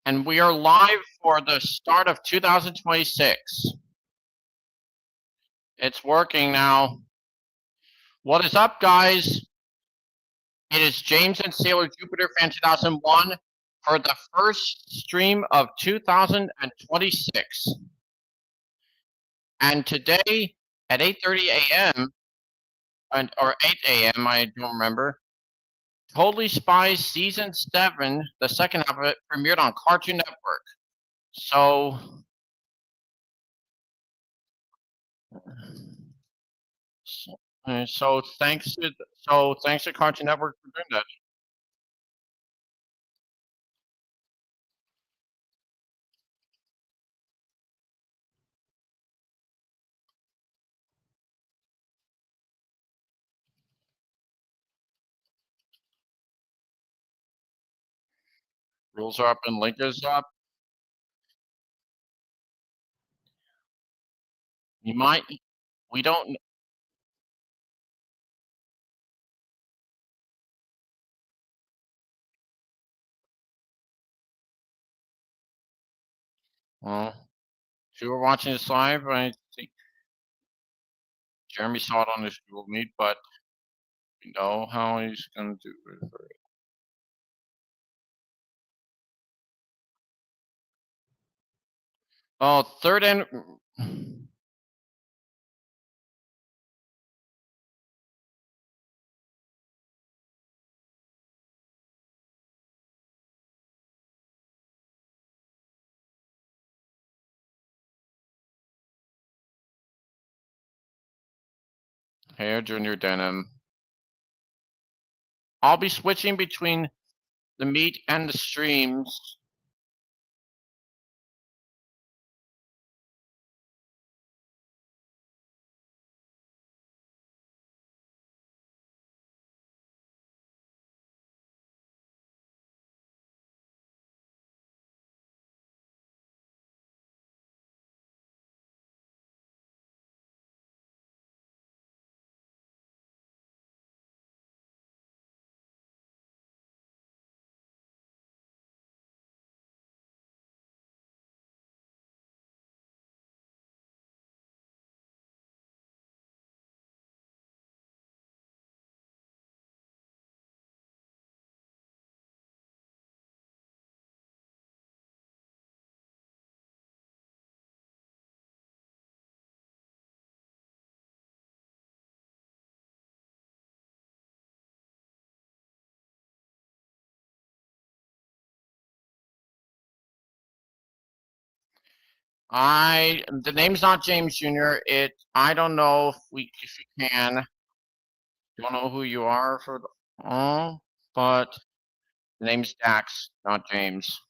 And we are live for the start of 2026. It's working now. What is up, guys? It is James and Sailor Jupiter Fan 2001 for the first stream of 2026. And today at 8:30 a.m. or 8 a.m. I don't remember. Totally Spies Season 7, the second half of it, premiered on Cartoon Network. So thanks to Cartoon Network for doing that. Rules are up and link is up. We don't. Well, if you were watching this live, I think Jeremy saw it on his Google Meet, but we know how he's going to do it. Oh, third and. Hair Junior Denim. I'll be switching between the meet and the streams. The name's not James Jr. I don't know if you can. Don't know who you are but the name's Dax, not James.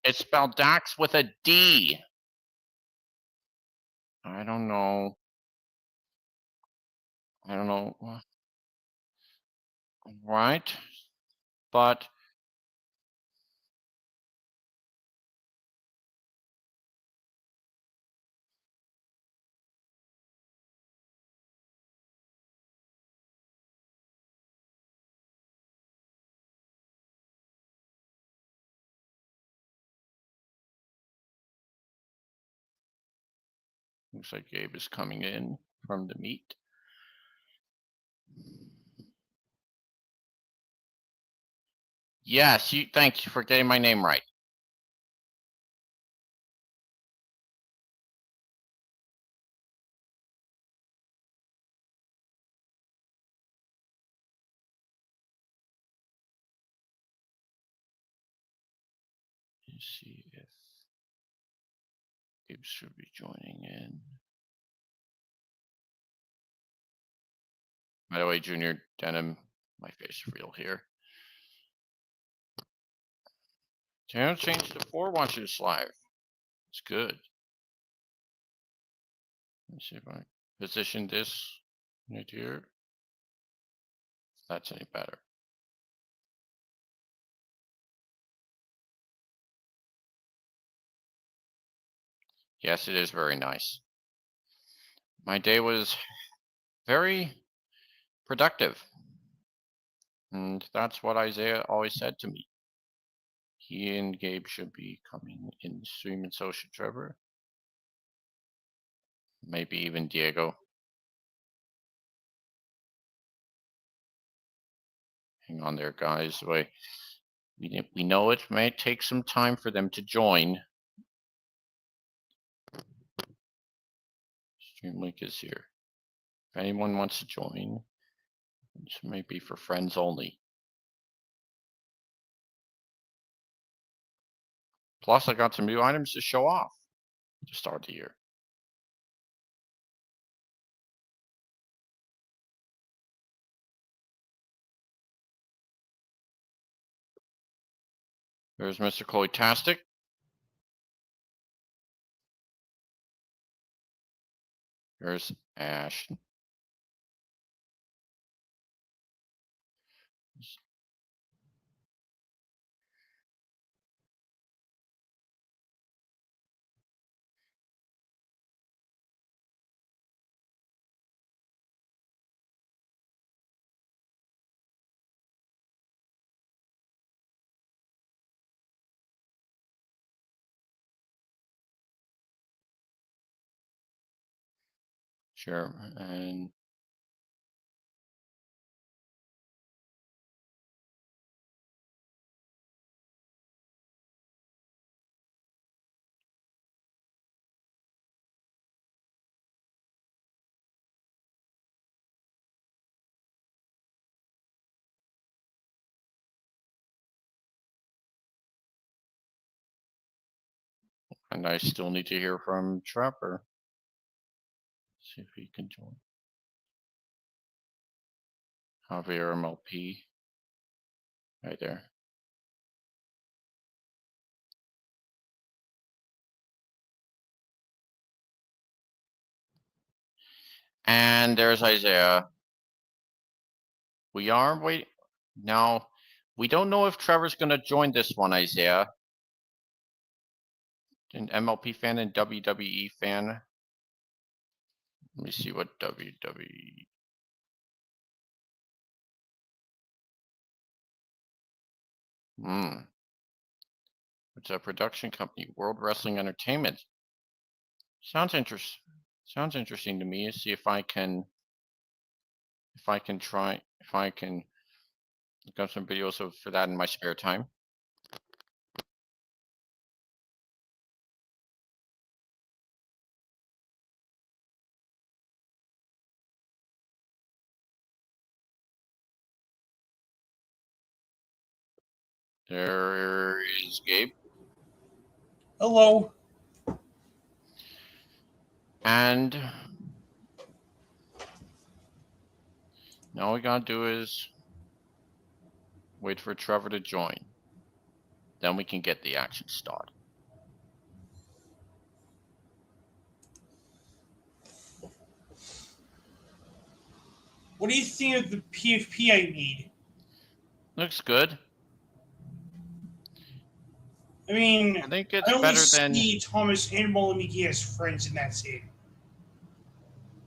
It's spelled Dax with a D. I don't know. Right? But looks like Gabe is coming in from the meet. Yes, thank you for getting my name right. Let's see if Gabe should be joining in. By the way, Junior Denim, my face real here. Channel change to 4 watching this live. It's good. Let's see if I position this right here. If that's any better. Yes, it is very nice. My day was very productive. And that's what Isaiah always said to me. He and Gabe should be coming in stream and social, Trevor. Maybe even Diego. Hang on there, guys. We know it may take some time for them to join. Stream link is here. If anyone wants to join, this may be for friends only. Plus, I got some new items to show off to start the year. There's Mr. Chloe-tastic. There's Ash. Sure, and I still need to hear from Trapper. See if he can join. Javier MLP. Right there. And there's Isaiah. We are waiting. Now, we don't know if Trevor's going to join this one, Isaiah. An MLP fan and WWE fan. Let me see what WWE. It's a production company, World Wrestling Entertainment. Sounds interesting. Sounds interesting to me. See if I can look up some videos for that in my spare time. There is Gabe. Hello. And now all we gotta do is wait for Trevor to join. Then we can get the action started. What do you think of the PFP I made? Looks good. I mean, I think it's I only better than. see Thomas and Mickey as friends, and that's it.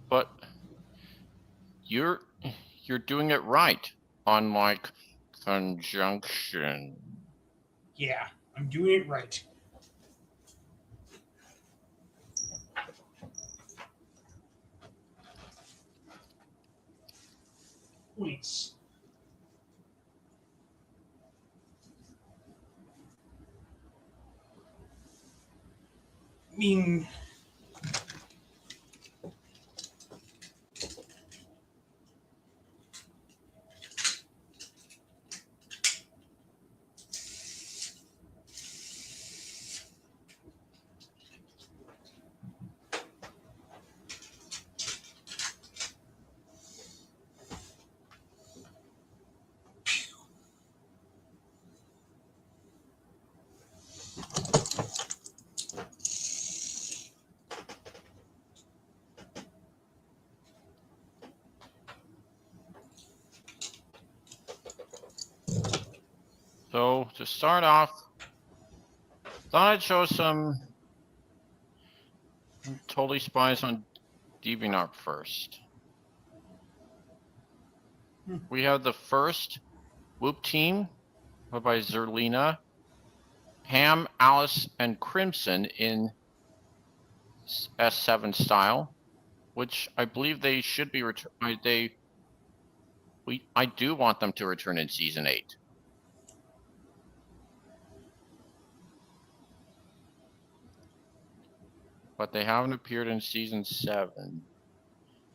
But you're doing it right, unlike Conjunction. Yeah, I'm doing it right. Points. I mean, So to start off, thought I'd show some Totally Spies on DeviantArt first. We have the first Whoop team, led by Zerlina, Pam, Alice, and Crimson in S7 style, which I believe they should be I do want them to return in season 8. But they haven't appeared in season 7,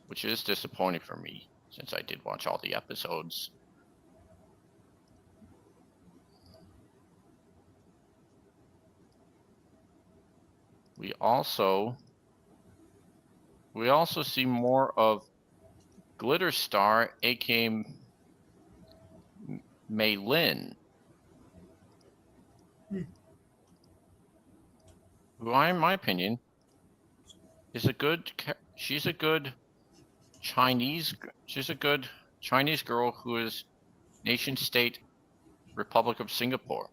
which is disappointing for me since I did watch all the episodes. We also see more of Glitter Star, aka Mei Lin, who, in my opinion, is she's a good Chinese girl who is nation state Republic of Singapore.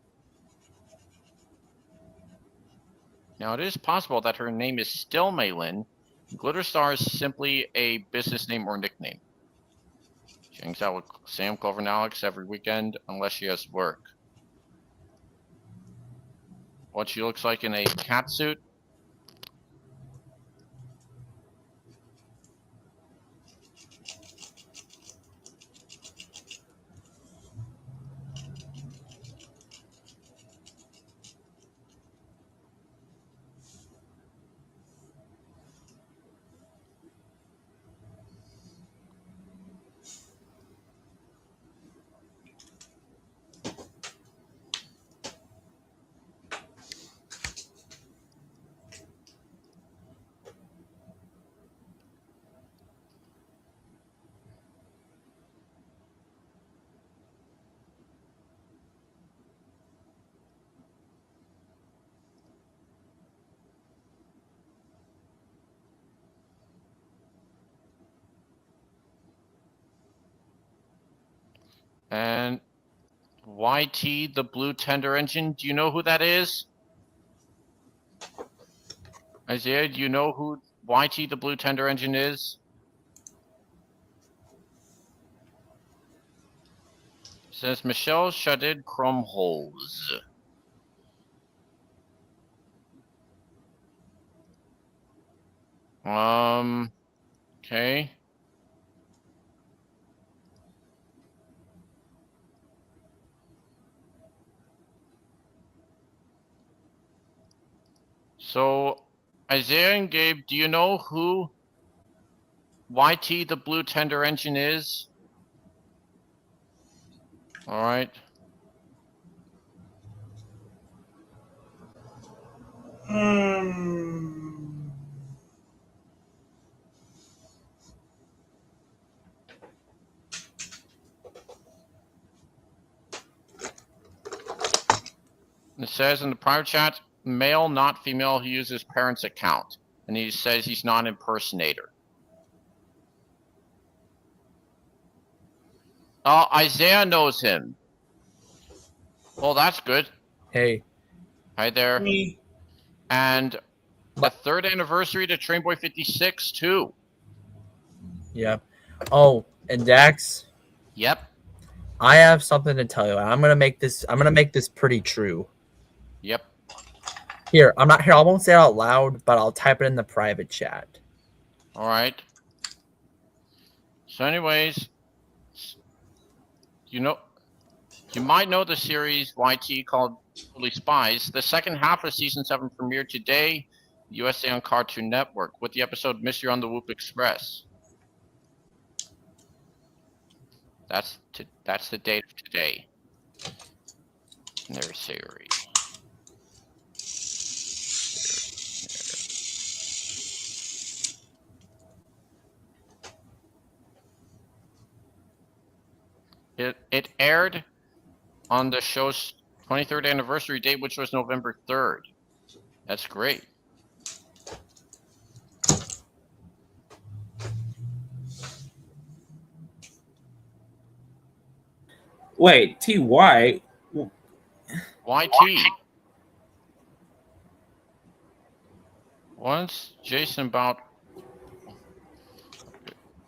Now, it is possible that her name is still Mei Lin. Glitter Star is simply a business name or nickname. She hangs out with Sam, Clover, and Alex every weekend unless she has work. What she looks like in a cat suit. And YT, the Blue Tender Engine, do you know who that is? Isaiah, do you know who YT, the Blue Tender Engine is? It says Michelle Shadid Krumholz. Okay. So, Isaiah and Gabe, do you know who YT, the Blue Tender Engine is? All right. It says in the private chat, male, not female, who uses parents' account. And he says he's not an impersonator. Isaiah knows him. Well, that's good. Hey. Hi there. Me. And the 3rd anniversary to Trainboy 56 too. Yep. Oh, and Dax. Yep. I have something to tell you. I'm gonna make this pretty true. Yep. Here, I won't say it out loud, but I'll type it in the private chat. All right. So anyways, you might know the series YT called Totally Spies. The second half of season 7 premiered today, USA on Cartoon Network, with the episode Mystery on the Whoop Express. That's the date of today. In their series. It aired on the show's 23rd anniversary date, which was November 3rd. That's great. Wait, TY? YT. Once Jason about.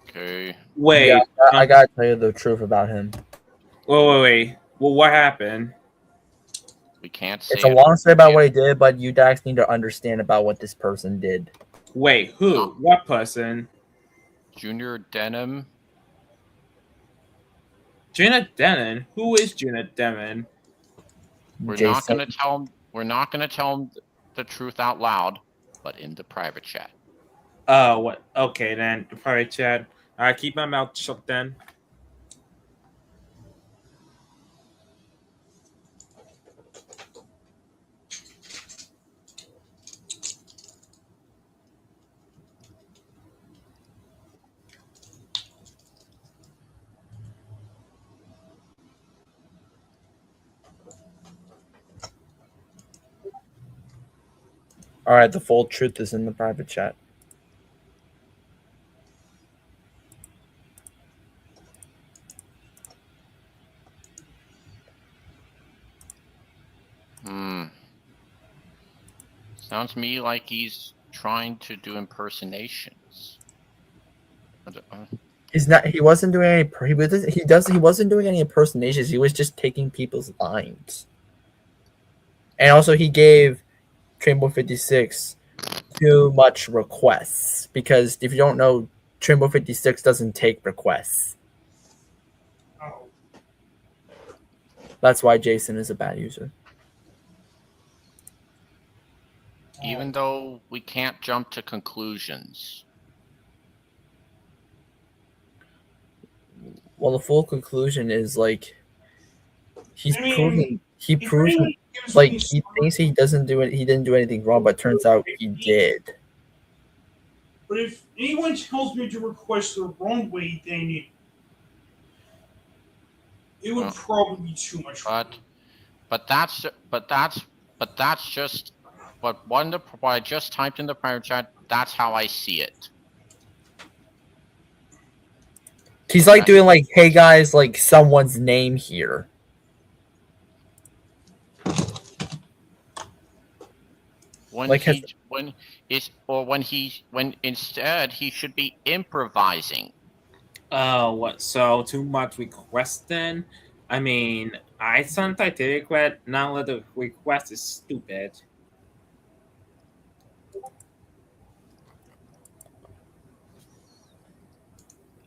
Okay. Wait. Yeah, I gotta tell you the truth about him. Wait. Well, what happened? We can't say It's a long story about what he did, but you guys need to understand about what this person did. Wait, who? Oh. What person? Junior Denim. Janet Denon? Who is Janet Denon? We're Jason. not gonna tell him. We're not gonna tell him the truth out loud, but in the private chat. Oh, what? Okay, then. The private chat. Alright, keep my mouth shut then. All right, the full truth is in the private chat. Sounds to me like he's trying to do impersonations. He's not. He wasn't doing any. He wasn't doing any impersonations. He was just taking people's lines. And also, he gave Trainbow 56 too much requests because if you don't know, Trainbow 56 doesn't take requests. Oh. That's why Jason is a bad user. Even though we can't jump to conclusions. Well, the full conclusion is like he's proven he thinks he doesn't do it. He didn't do anything wrong, but turns out he did. But if anyone tells me to request the wrong way, then it would probably be too much. But that's just what I just typed in the private chat. That's how I see it. He's like doing like, hey guys, like someone's name here. When like instead he should be improvising. Oh, what? So too much request then? I mean, I sent I did request. Now that the request is stupid.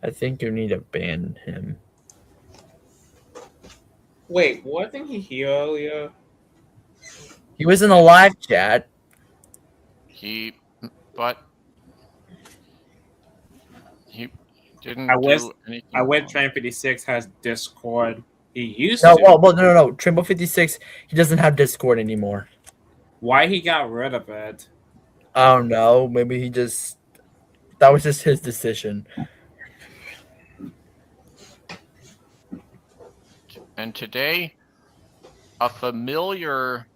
I think you need to ban him. Wait, wasn't he here earlier? He was in a live chat. But he didn't do anything. I went Train 56 has Discord. He used No, to. no. Trimble 56, he doesn't have Discord anymore. Why he got rid of it? I don't know. Maybe he just that was just his decision. And today, a familiar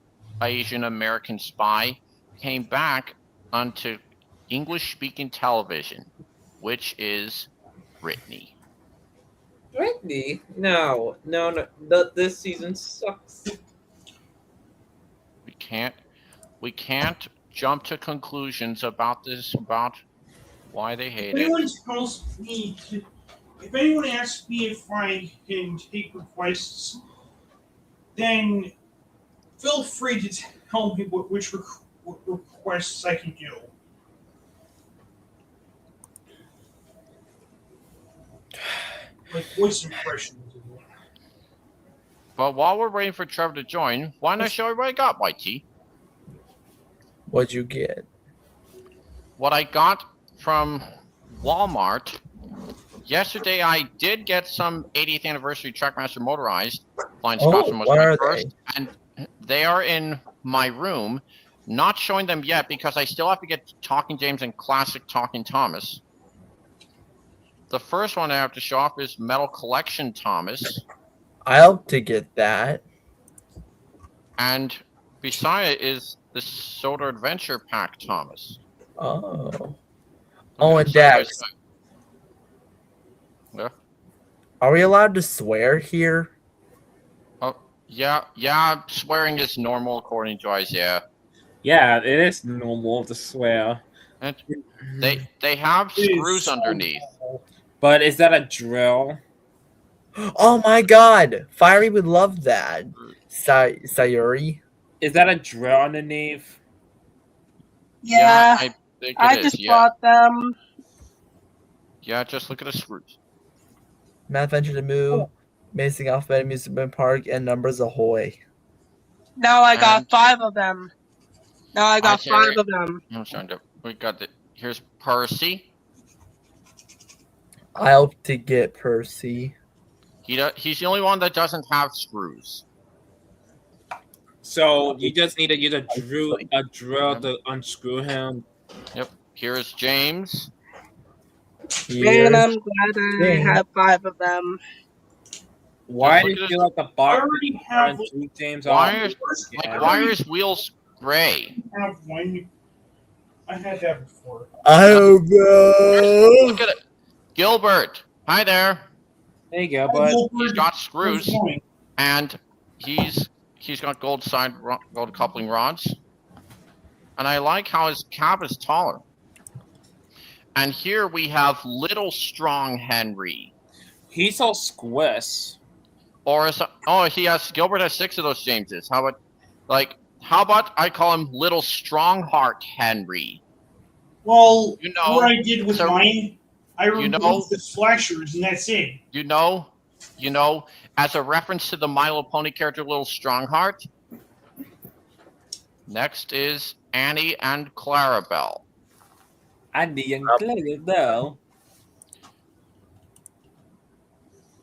Asian American spy came back onto English-speaking television, which is Brittany. Brittany? No. This season sucks. We can't jump to conclusions about this, about why they hate it. If anyone asks me if I can take requests, then feel free to tell me which requests I can do. Like voice impressions. But while we're waiting for Trevor to join, why not show you what I got, YT? What'd you get? What I got from Walmart. Yesterday, I did get some 80th anniversary Trackmaster motorized Flying Scotsman was my first, and they are in my room. Not showing them yet because I still have to get Talking James and Classic Talking Thomas. The first one I have to show off is Metal Collection Thomas. I hope to get that. And beside it is the Soda Adventure Pack Thomas. Oh. Oh, and Dax. Yeah. Are we allowed to swear here? Oh, yeah. Swearing is normal according to Isaiah. Yeah, it is normal to swear. And they have It is screws so underneath. tall. But is that a drill? Oh my god! Fiery would love that. Sayuri. Is that a drill underneath? Yeah, Yeah, I think it I is. just Yeah, bought them. yeah. Just look at the screws. Math Adventure to Moo, Amazing Alphabet Amusement Park, and Numbers Ahoy. Now I got And 5 of them. Now I got Terry, 5 of them. I'm trying to. We got the. Here's Percy. I hope to get Percy. He's the only one that doesn't have screws. So you just need to use a drill to unscrew him. Yep. Here's James. Man, I'm Here's glad I James. have 5 of them. Why Just do look you at feel like the I box already have, James Why off? is Yeah. why are his wheels gray? have one. I had that before. I don't know. Look at it, Gilbert. Hi there. There you go, bud. He's got How's screws, it going? and he's got gold coupling rods. And I like how his cab is taller. And here we have Little Strong Henry. He's so squish. Gilbert has 6 of those Jameses. How about I call him Little Strong Heart Henry? Well, You know, what I did with so- mine, I you removed know- the flashers, and that's it. You know, as a reference to the My Little Pony character Little Strongheart. Next is Annie and Clarabelle. Andy and Clarabelle.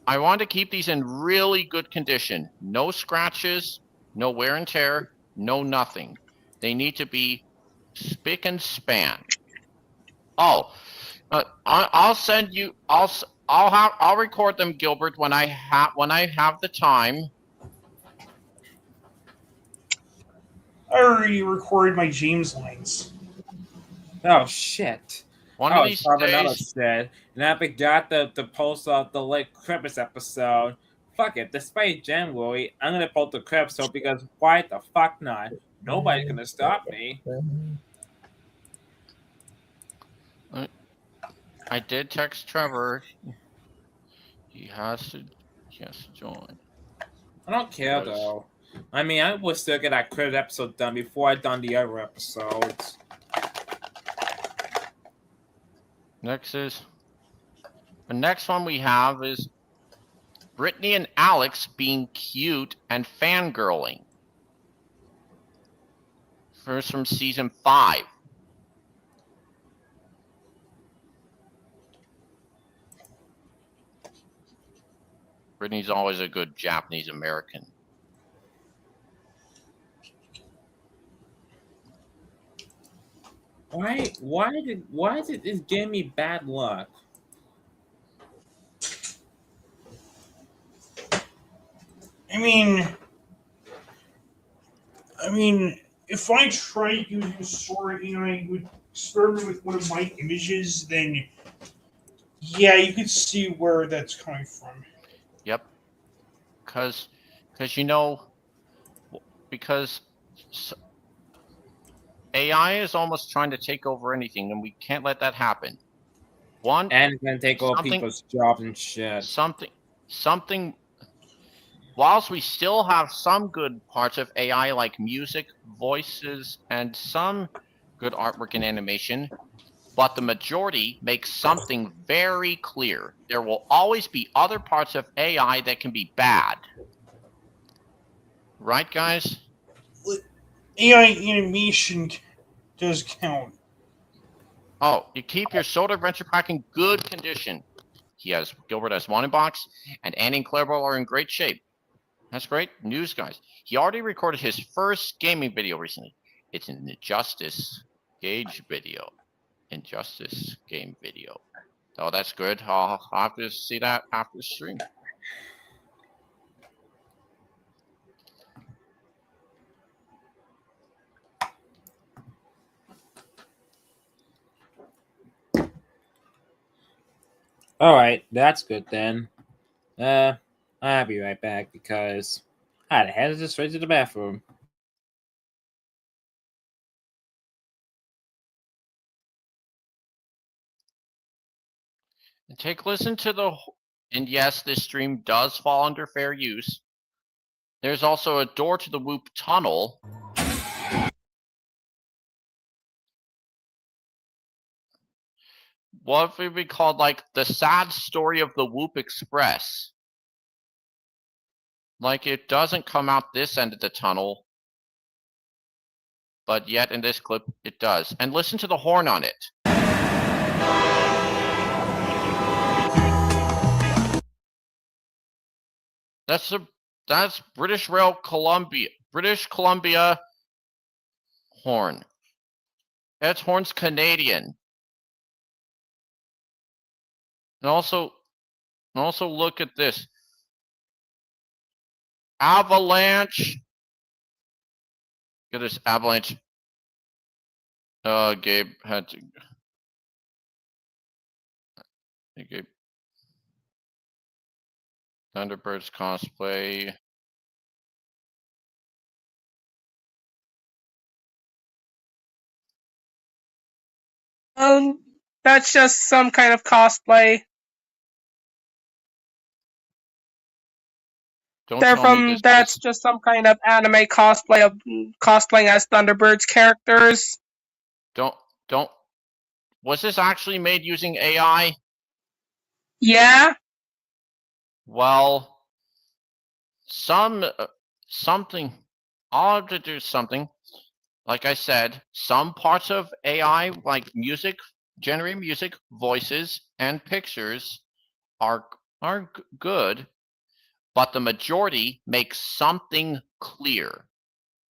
I want to keep these in really good condition. No scratches, no wear and tear, no nothing. They need to be spick and span. Oh, I'll send you. I'll record them, Gilbert, when I have the time. I already recorded my James lines. Oh shit. One of these Another days, said, and I forgot the post of the late Cribbis episode. Fuck it, despite January, I'm gonna post the Cribbis because why the fuck not? Nobody's gonna stop me. I did text Trevor. He has to join. I don't care though. I mean, I would still get that Cribbis episode done before I done the other episodes. The next one we have is Brittany and Alex being cute and fangirling. First from season 5. Brittany's always a good Japanese American. Why did this give me bad luck? I mean, if I tried using Sora and I would experiment with one of my images, then yeah, you could see where that's coming from. Yep. Because AI is almost trying to take over anything, and we can't let that happen. And it's gonna take over something- people's jobs and shit. Something. Whilst we still have some good parts of AI like music, voices, and some good artwork and animation, but the majority makes something very clear. There will always be other parts of AI that can be bad. Right, guys? AI animation does count. Oh, you keep your Soda Adventure Pack in good condition. Gilbert has one in box, and Annie and Clarabelle are in great shape. That's great news, guys. He already recorded his first gaming video recently. It's an Injustice game video. Oh, that's good. I'll have to see that after the stream. Alright, that's good then. I'll be right back because I had to head just straight to the bathroom. And take listen to the. And yes, this stream does fall under fair use. There's also a door to the Whoop tunnel. What would be called like the sad story of the Whoop Express. Like it doesn't come out this end of the tunnel, but yet in this clip it does. And listen to the horn on it. That's British Columbia horn. That horn's Canadian. And also look at this. Avalanche. Look at this avalanche. Gabe had to. Gabe. Thunderbirds cosplay. That's just some kind of cosplay. Don't tell me That's just some kind of anime cosplay of cosplaying as Thunderbirds characters. Don't. Was this actually made using AI? Yeah. Well, something. I'll have to do something. Like I said, some parts of AI, like music, generating music, voices, and pictures, are good, but the majority makes something clear.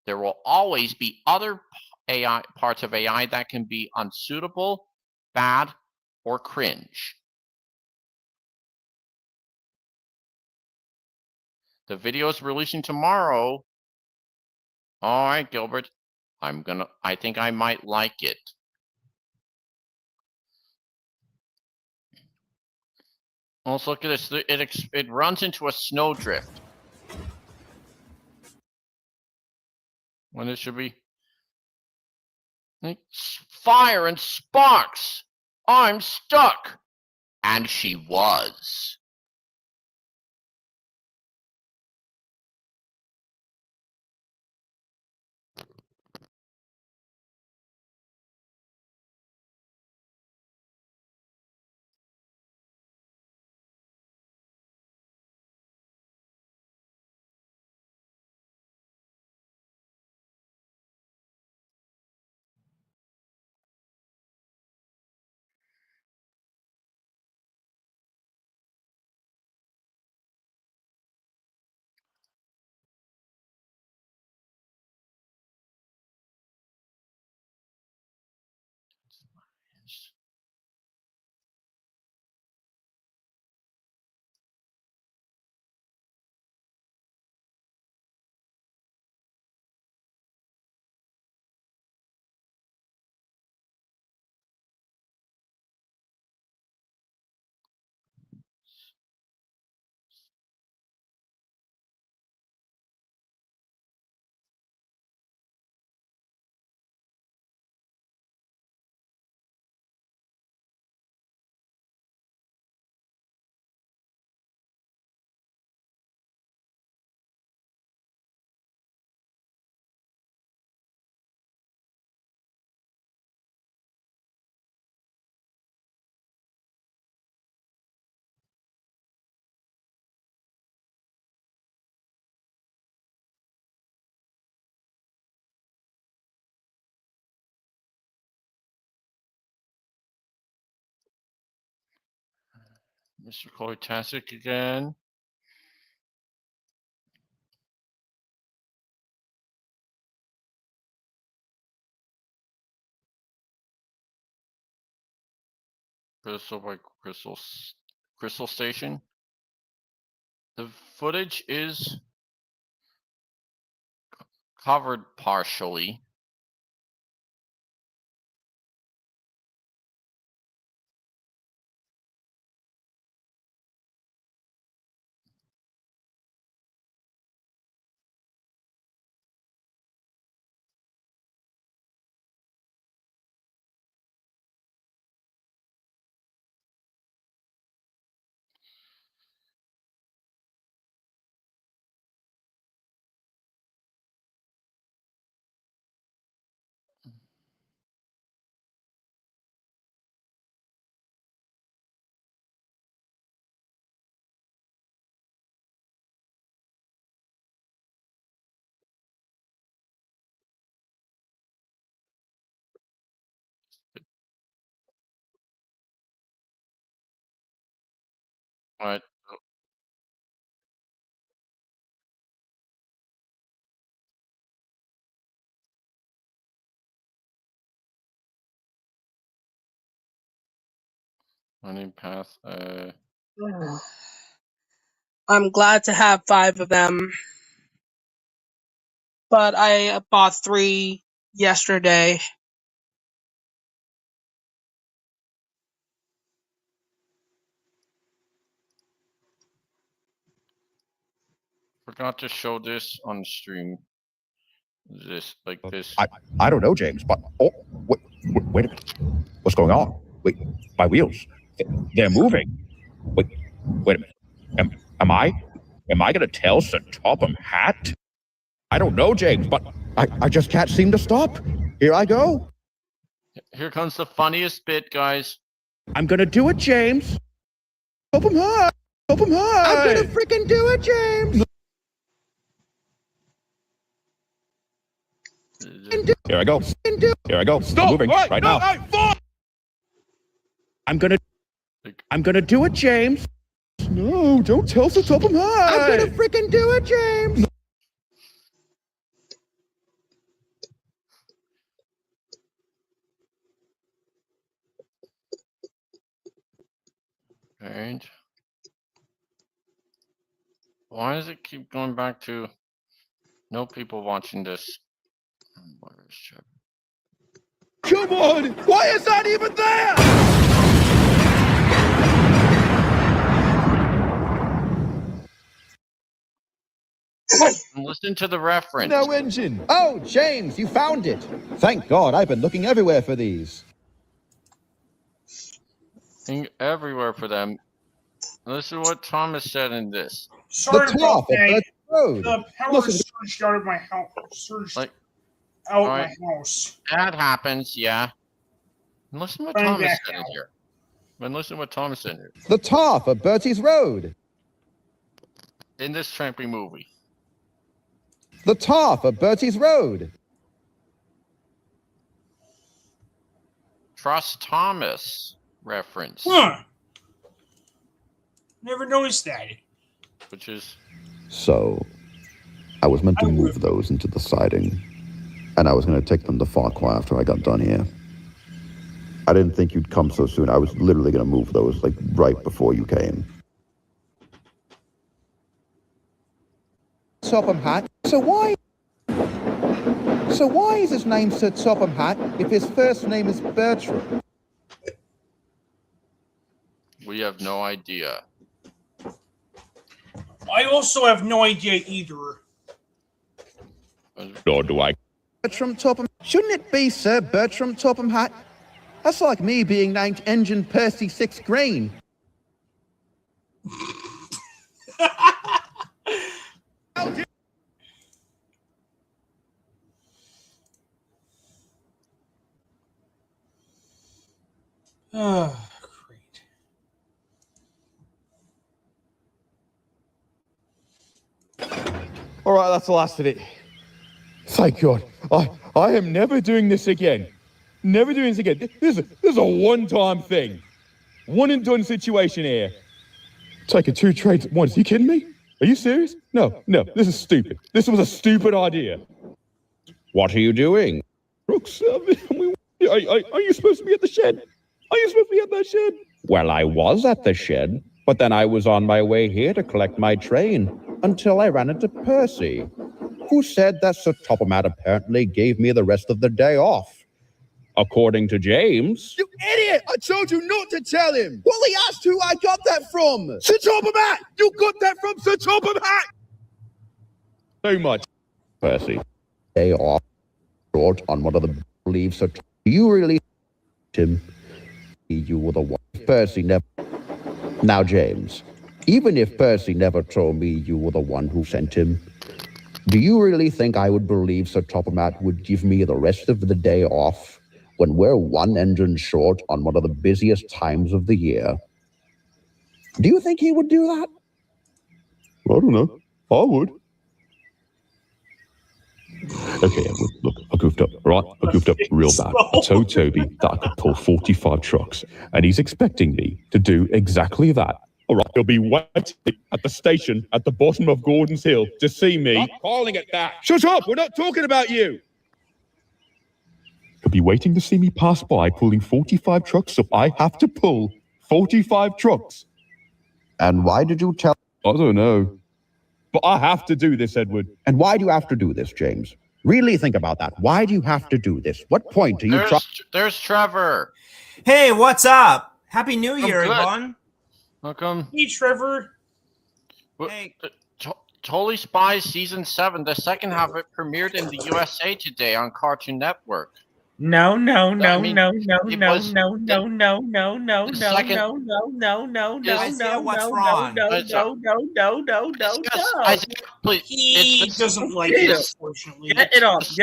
There will always be other parts of AI that can be unsuitable, bad, or cringe. The video is releasing tomorrow. All right, Gilbert. I think I might like it. Also, look at this. It runs into a snowdrift. When it should be fire and sparks. I'm stuck. And she was. Mr. Koitasik again. Crystal by Crystal Station. The footage is covered partially. Alright. Running path. I'm glad to have 5 of them, but I bought 3 yesterday. Forgot to show this on the stream. This, like this. I don't know, James, but wait a minute. What's going on? Wait, my wheels. They're moving. Wait a minute. Am I gonna tell Sir Topham Hatt? I don't know, James, but I just can't seem to stop. Here I go. Here comes the funniest bit, guys. I'm gonna do it, James. Topham Hatt. Topham Hatt. I'm gonna freaking do it, James. Here I go. Here I go. Stop. I'm moving right now. I'm gonna do it, James. No, don't tell Sir Topham Hatt. I'm gonna freaking do it, James. Alright. Why does it keep going back to no people watching this? Where's Chip? Come on! Why is that even there? Listen to the reference. No engine. Oh, James, you found it. Thank God, I've been looking everywhere for these. Everywhere for them. Listen to what Thomas said in this. Sorry The about top of that. the road. The power Listen. surged out of my house. Surged Like, out alright. my house. That happens, yeah. And listen to what Bring Thomas that said in out. here. And listen to what Thomas said in here. The top of Bertie's Road. In this tramping movie. The top of Bertie's Road. Trust Thomas reference. Huh. Never noticed that. Which is So, I was meant to move those into the siding, and I was going to take them to Farquhar after I got done here. I didn't think you'd come so soon. I was literally going to move those, like, right before you came. Topham Hatt? So why is his name Sir Topham Hatt if his first name is Bertram? we have no idea. I also have no idea either. Nor do I. Bertram Topham? Shouldn't it be Sir Bertram Topham Hatt? That's like me being named Engine Percy 6 Green. Oh, great. All right, that's the last of it. Thank God. I am never doing this again. Never doing this again. This is a one-time thing. One and done situation here. Taking 2 trains at once. Are you kidding me? Are you serious? No. This is stupid. This was a stupid idea. What are you doing? Brooks, are you supposed to be at the shed? Are you supposed to be at that shed? Well, I was at the shed, but then I was on my way here to collect my train until I ran into Percy, who said that Sir Topham Hatt apparently gave me the rest of the day off. According to James... You idiot! I told you not to tell him! Well, he asked who I got that from! Sir Topham Hatt! You got that from Sir Topham Hatt! So much. Percy, day off, short on one of the leaves. So do you really... Tim, you were the one. Percy never... Now, James, even if Percy never told me you were the one who sent him, do you really think I would believe Sir Topham Hatt would give me the rest of the day off when we're 1 engine short on one of the busiest times of the year? Do you think he would do that? I don't know. I would. Okay, look, I goofed up, right? I goofed up real bad. I told Toby that I could pull 45 trucks, and he's expecting me to do exactly that. All right, he'll be waiting at the station at the bottom of Gordon's Hill to see me. Stop calling it that. Shut up! We're not talking about you! He'll be waiting to see me pass by pulling 45 trucks, so I have to pull 45 trucks. And why did you tell? I don't know. But I have to do this, Edward. And why do you have to do this, James? Really think about that. Why do you have to do this? What point are you trying? There's Trevor. Hey, what's up? Happy New I'm Year, good. everyone. Welcome. Hey, Trevor. Hey. Totally Spies Season 7, the second half of it premiered in the USA today on Cartoon Network. No. I mean, it was No. Isaiah, what's wrong? Isaiah, please. He doesn't like it, unfortunately. Get it off. He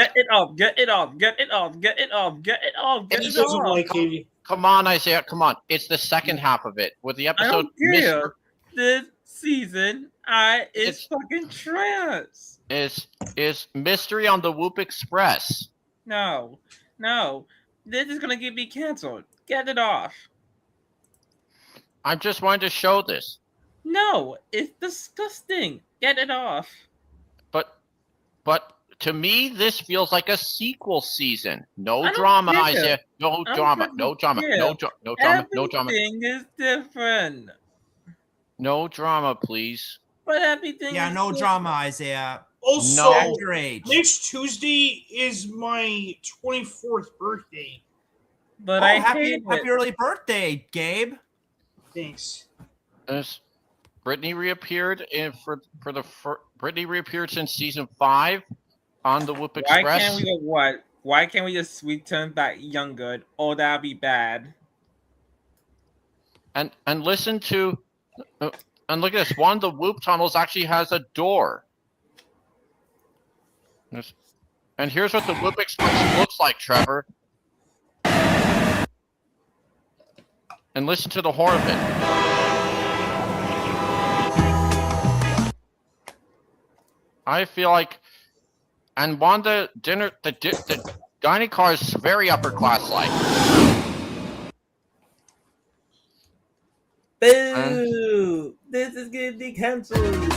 doesn't like it. Come on, Isaiah. Come on. It's the second half of it with the I episode. don't care. This season, it's fucking trash. Is Mystery on the Whoop Express. No. This is gonna get me canceled. Get it off. I'm just wanting to show this. No, it's disgusting. Get it off. But to me, this feels like a sequel season. No I don't drama, care. Isaiah. No I drama. don't No drama. care. No drama. No drama. Everything is different. No drama, please. But everything Yeah, is no different. drama, Isaiah. Also, At your age. next Tuesday is my 24th birthday. But Oh, I happy hate it. early birthday, Gabe. Thanks. Brittany reappeared Brittany reappeared since season 5 on the Whoop Express. Why can't we go what? Why can't we just return back younger? Oh, that'd be bad. And listen to and look at this. One of the Whoop tunnels actually has a door. And here's what the Whoop Express looks like, Trevor. And listen to the horn of it. I feel like, and one of the dining car is very upper class like. Boo! This is gonna be canceled.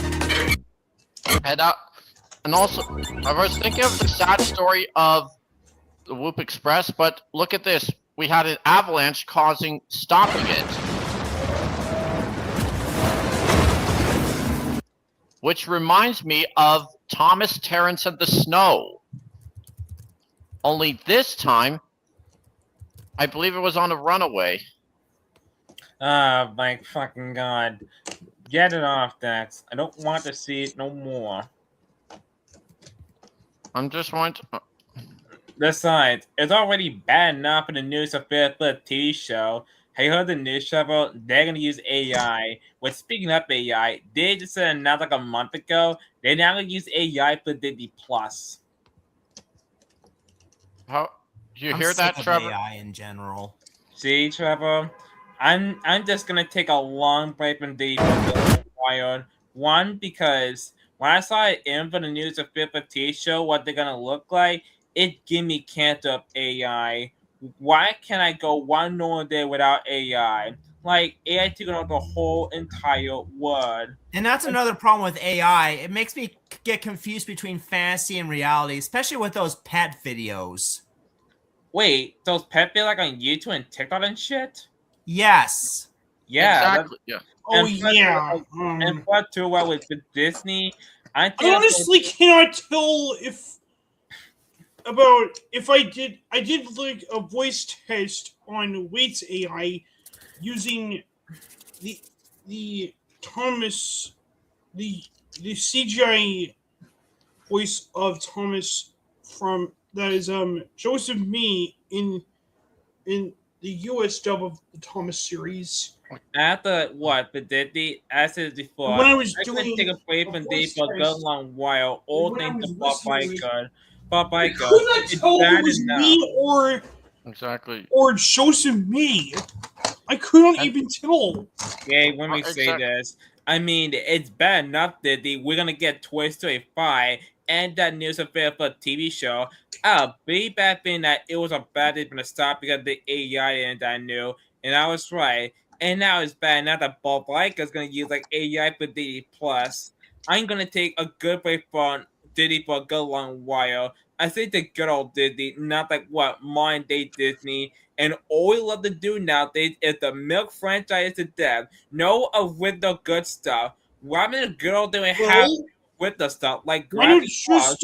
And also, I was thinking of the sad story of the Whoop Express, but look at this. We had an avalanche stopping it. Which reminds me of Thomas, Terrence, and the Snow. Only this time, I believe it was on a runaway. Oh my fucking god. Get it off, Dax. I don't want to see it no more. I'm just wanting to... Besides, it's already bad enough in the news of the TV show. Have you heard the news, Trevor? They're gonna use AI. Well, speaking of AI, they just said not like a month ago, they're now gonna use AI for Disney Plus. How... Do you I'm hear sick that, of Trevor? AI in general. See, Trevor? I'm just gonna take a long break from the wild. One, because when I saw it in for the news of the TV show, what they're gonna look like, it gave me cancer of AI. Why can't I go one normal day without AI? Like, AI took over the whole entire world. And that's another problem with AI. It makes me get confused between fantasy and reality, especially with those pet videos. Wait, those pet videos like on YouTube and TikTok and shit? Yes. Yeah. Exactly. Yeah. Oh, And plus, yeah. And plus, too, well, with Disney, I think I honestly cannot tell if I did like a voice test on Wait's AI using the Thomas the CGI voice of Thomas from that is Joseph Mee in the US dub of the Thomas series. After what? But did the as it before? When I was couldn't doing take a break from a Dave voice for a good test, long while. All when I things was to Bob listening, Iger. Bob I Iger. could not It's tell if bad it was enough. me Exactly. or Joseph Mee. I could not even tell. Yeah, when we say this, I mean it's bad enough that we're gonna get Toy Story 5 and that news affair for a TV show. I'll be back then that it was a bad thing to stop because the AI and I knew, and I was right. And now it's bad. Now that Bob Like is gonna use like AI for Disney Plus, I'm gonna take a good break from Disney for a good long while. I say the good old Disney, not like what modern day Disney. And all we love to do nowadays is the milk franchise to death. No original good stuff. Rather than good old doing have Well, with the stuff like why not Gravity Falls, just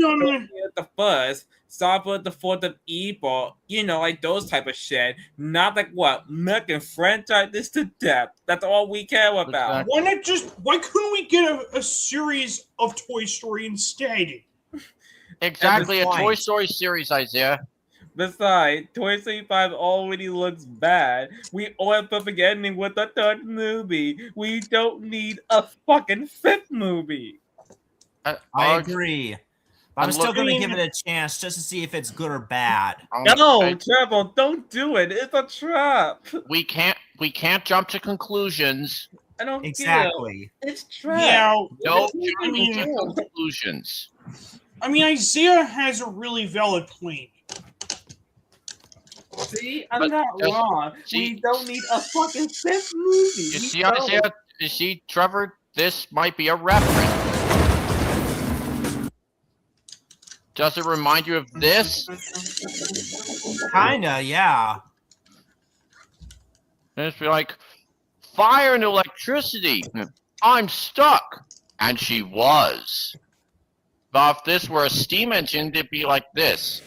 the Fuzz, Saba the Fourth of Evil, like those type of shit. Not like what making franchises to death. That's all we care about. Exactly. why couldn't we get a series of Toy Story instead? Exactly, a Toy point. Story series, Isaiah. Besides, Toy Story 5 already looks bad. We all perfect ending with the third movie. We don't need a fucking fifth movie. I agree. But I'm I'm still going to looking- give it a chance just to see if it's good or bad. No, Trevor, don't do it. It's a trap. we can't jump to conclusions. I don't Exactly. care. It's trap. Yeah, No I jumping mean, to conclusions. Isaiah has a really valid point. See, I'm But not just- wrong. see- We don't need a fucking fifth movie. You We see, don't. Isaiah? You see, Trevor? This might be a reference. Does it remind you of this? Kinda, yeah. And it's like, fire and electricity. I'm stuck. And she was. But if this were a steam engine, it'd be like this.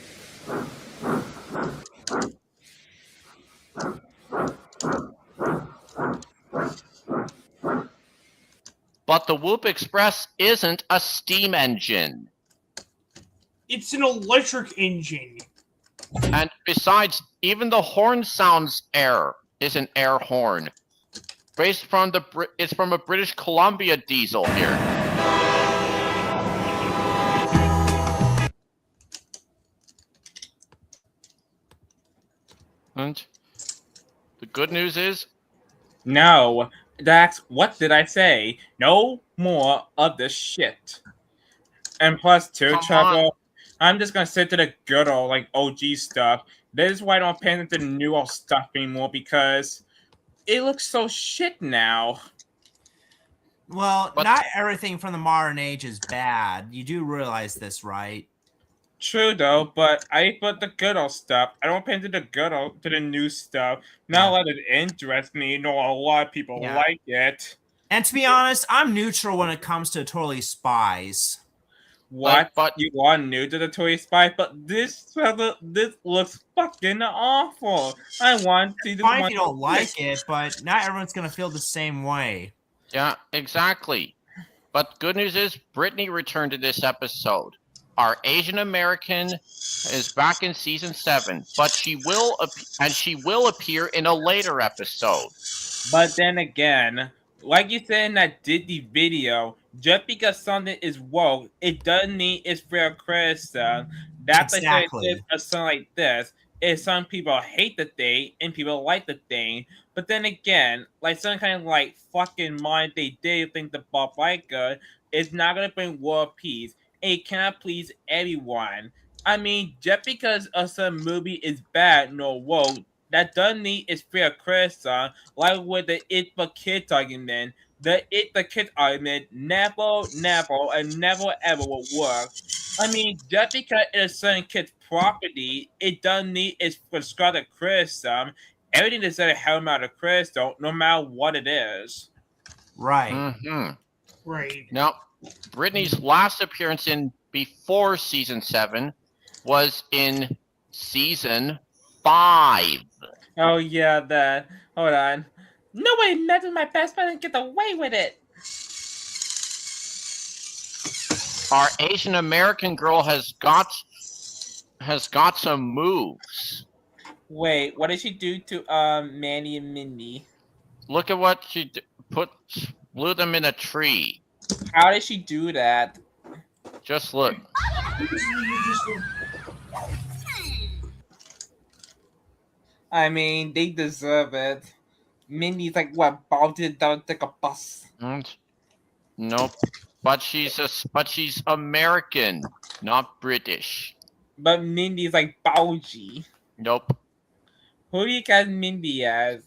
But the Whoop Express isn't a steam engine. It's an electric engine. And besides, even the horn sounds air, is an air horn. Based from it's from a British Columbia diesel here. And the good news is, No, Dax, what did I say? No more of this shit. And plus, too, Come Trevor, on. I'm just gonna stick to the good old, like, OG stuff. This is why I don't pay attention to the new old stuff anymore, because it looks so shit now. Well, But- not everything from the modern age is bad. You do realize this, right? True, though, but I put the good old stuff. I don't pay attention to the good old, to the new stuff. Not a lot of it interests me, nor a lot of people Yeah. like it. And to be honest, I'm neutral when it comes to Totally Spies. What? but- You are new to the Toy Spy, but this looks fucking awful. I want to see this Fine one. if you don't like it, but not everyone's gonna feel the same way. yeah, exactly. But good news is, Brittany returned to this episode. Our Asian American is back in season 7, but she will appear in a later episode. But then again, like you said in that Disney video, just because something is woke, it doesn't mean it's fair criticism. That's Exactly. like a something like this. Is some people hate the thing and people like the thing. But then again, like some kind of like fucking mind they did think the Bob Iger is not gonna bring world peace. It cannot please everyone. I mean, just because a certain movie is bad nor woke, that doesn't mean it's fair criticism. Like with the It for Kids argument, the It for Kids argument never ever will work. I mean, just because it's a certain kid's property, it doesn't mean it's prescribed to criticism. Everything is a hell out of criticism, no matter what it is. Right. Mm-hmm. Right. Now, Brittany's last appearance in before season 7 was in season 5. Oh yeah, that. Hold on. Nobody met with my best friend and get away with it. Our Asian American girl has got some moves. Wait, what did she do to Manny and Mindy? Look at what she blew them in a tree. How did she do that? Just look. I mean, they deserve it. Mindy's like what, bolted down like a bus. Nope. But she's American, not British. But Mindy's like Bougie. Nope. Who do you guys Mindy as?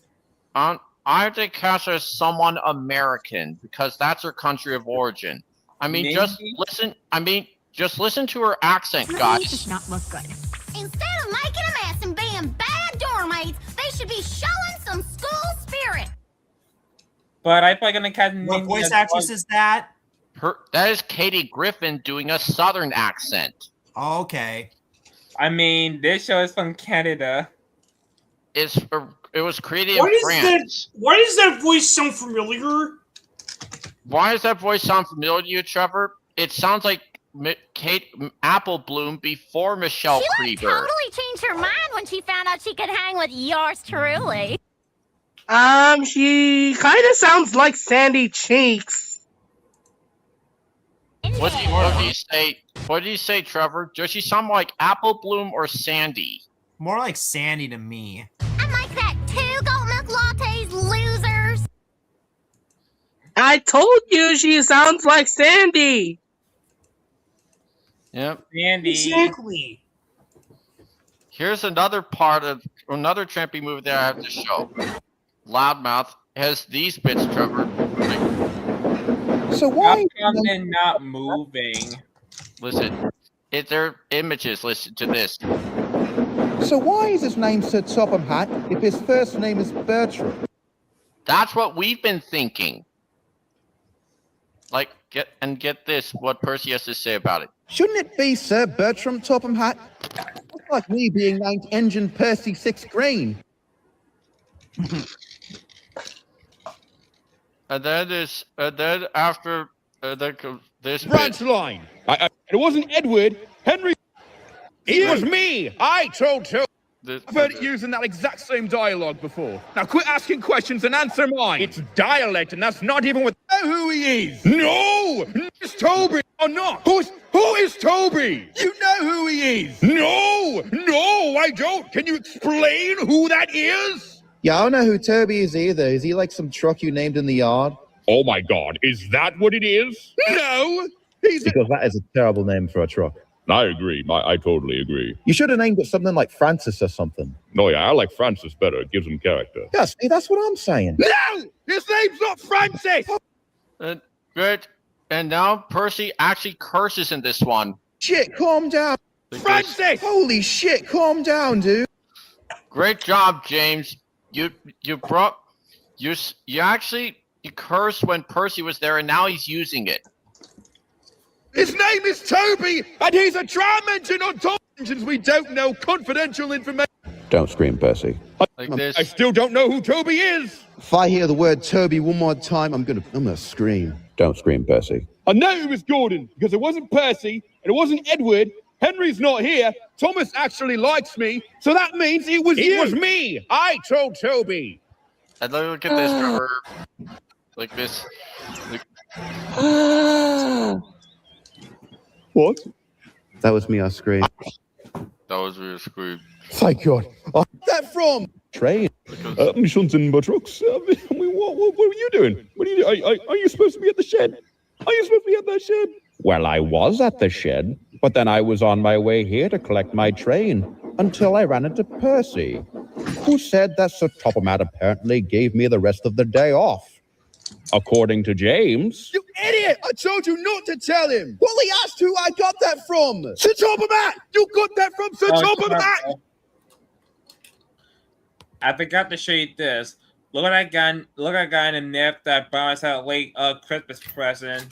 I have to cast her as someone American because that's her country of origin. I mean, just Maybe. listen. I mean, just listen to her accent, These guys. does not look good. Instead of making a mess and being bad doormates, they should be showing some school spirit. But I'm probably gonna cast What Mindy voice as actress is that? That is Katie Griffin doing a Southern accent. Oh, okay. I mean, this show is from Canada. It was created Why in does France. Why does that voice sound familiar? Why does that voice sound familiar to you, Trevor? It sounds like Kate Applebloom before Michelle She Krieger. totally changed her mind when she found out she could hang with yours truly. She kind of sounds like Sandy Cheeks. What do you say? What do you say, Trevor? Does she sound like Applebloom or Sandy? More like Sandy to me. I'm like that too, goat milk lattes, losers. I told you she sounds like Sandy. Yep. Sandy. Exactly. Here's another part of another trampy movie that I have to show. Loudmouth has these bits, Trevor. So How why? come they're not moving? Listen, it's their images. Listen to this. So why is his name Sir Topham Hatt if his first name is Bertram? That's what we've been thinking. Like, get this, what Percy has to say about it. Shouldn't it be Sir Bertram Topham Hatt? It's like me being named Engine Percy Six Green. And then after this Branch bit, line. It wasn't Edward. Henry. It was me. I told Toby. I've heard it using that exact same dialogue before. Now quit asking questions and answer mine. It's dialect, and that's not even what. Know who he is? No, it's Toby or not. Who is Toby? You know who he is? No, I don't. Can you explain who that is? Yeah, I don't know who Toby is either. Is he like some truck you named in the yard? Oh my God, is that what it is? No, he's. Because that is a terrible name for a truck. I agree. I totally agree. You should have named it something like Francis or something. No, yeah, I like Francis better. It gives him character. Yeah, see, that's what I'm saying. No, his name's not Francis. good. And now Percy actually curses in this one. Shit, calm down. Like this. Francis. Holy shit, calm down, dude. Great job, James. You cursed when Percy was there, and now he's using it. His name is Toby, and he's a tram engine on top engines. We don't know confidential information. Don't scream, Percy. Like this. I still don't know who Toby is. If I hear the word Toby one more time, I'm gonna scream. Don't scream, Percy. I know it was Gordon because it wasn't Percy and it wasn't Edward. Henry's not here. Thomas actually likes me, so that means it was you. It was me. I told Toby. And look at this, Trevor. Like this. What? That was me, I screamed. That was really screwed. Thank God. That from? Train. Miss Hunton Buttrocks. What are you doing? What are you doing? Are you supposed to be at the shed? Are you supposed to be at that shed? Well, I was at the shed, but then I was on my way here to collect my train until I ran into Percy, who said that Sir Topham Hatt apparently gave me the rest of the day off. According to James. You idiot! I told you not to tell him! Well, he asked who I got that from! Sir Topham Hatt! You got that from Sir Topham Hatt! I forgot to show you this. Look at that guy. Look at that guy in the nip that bought us a late Christmas present.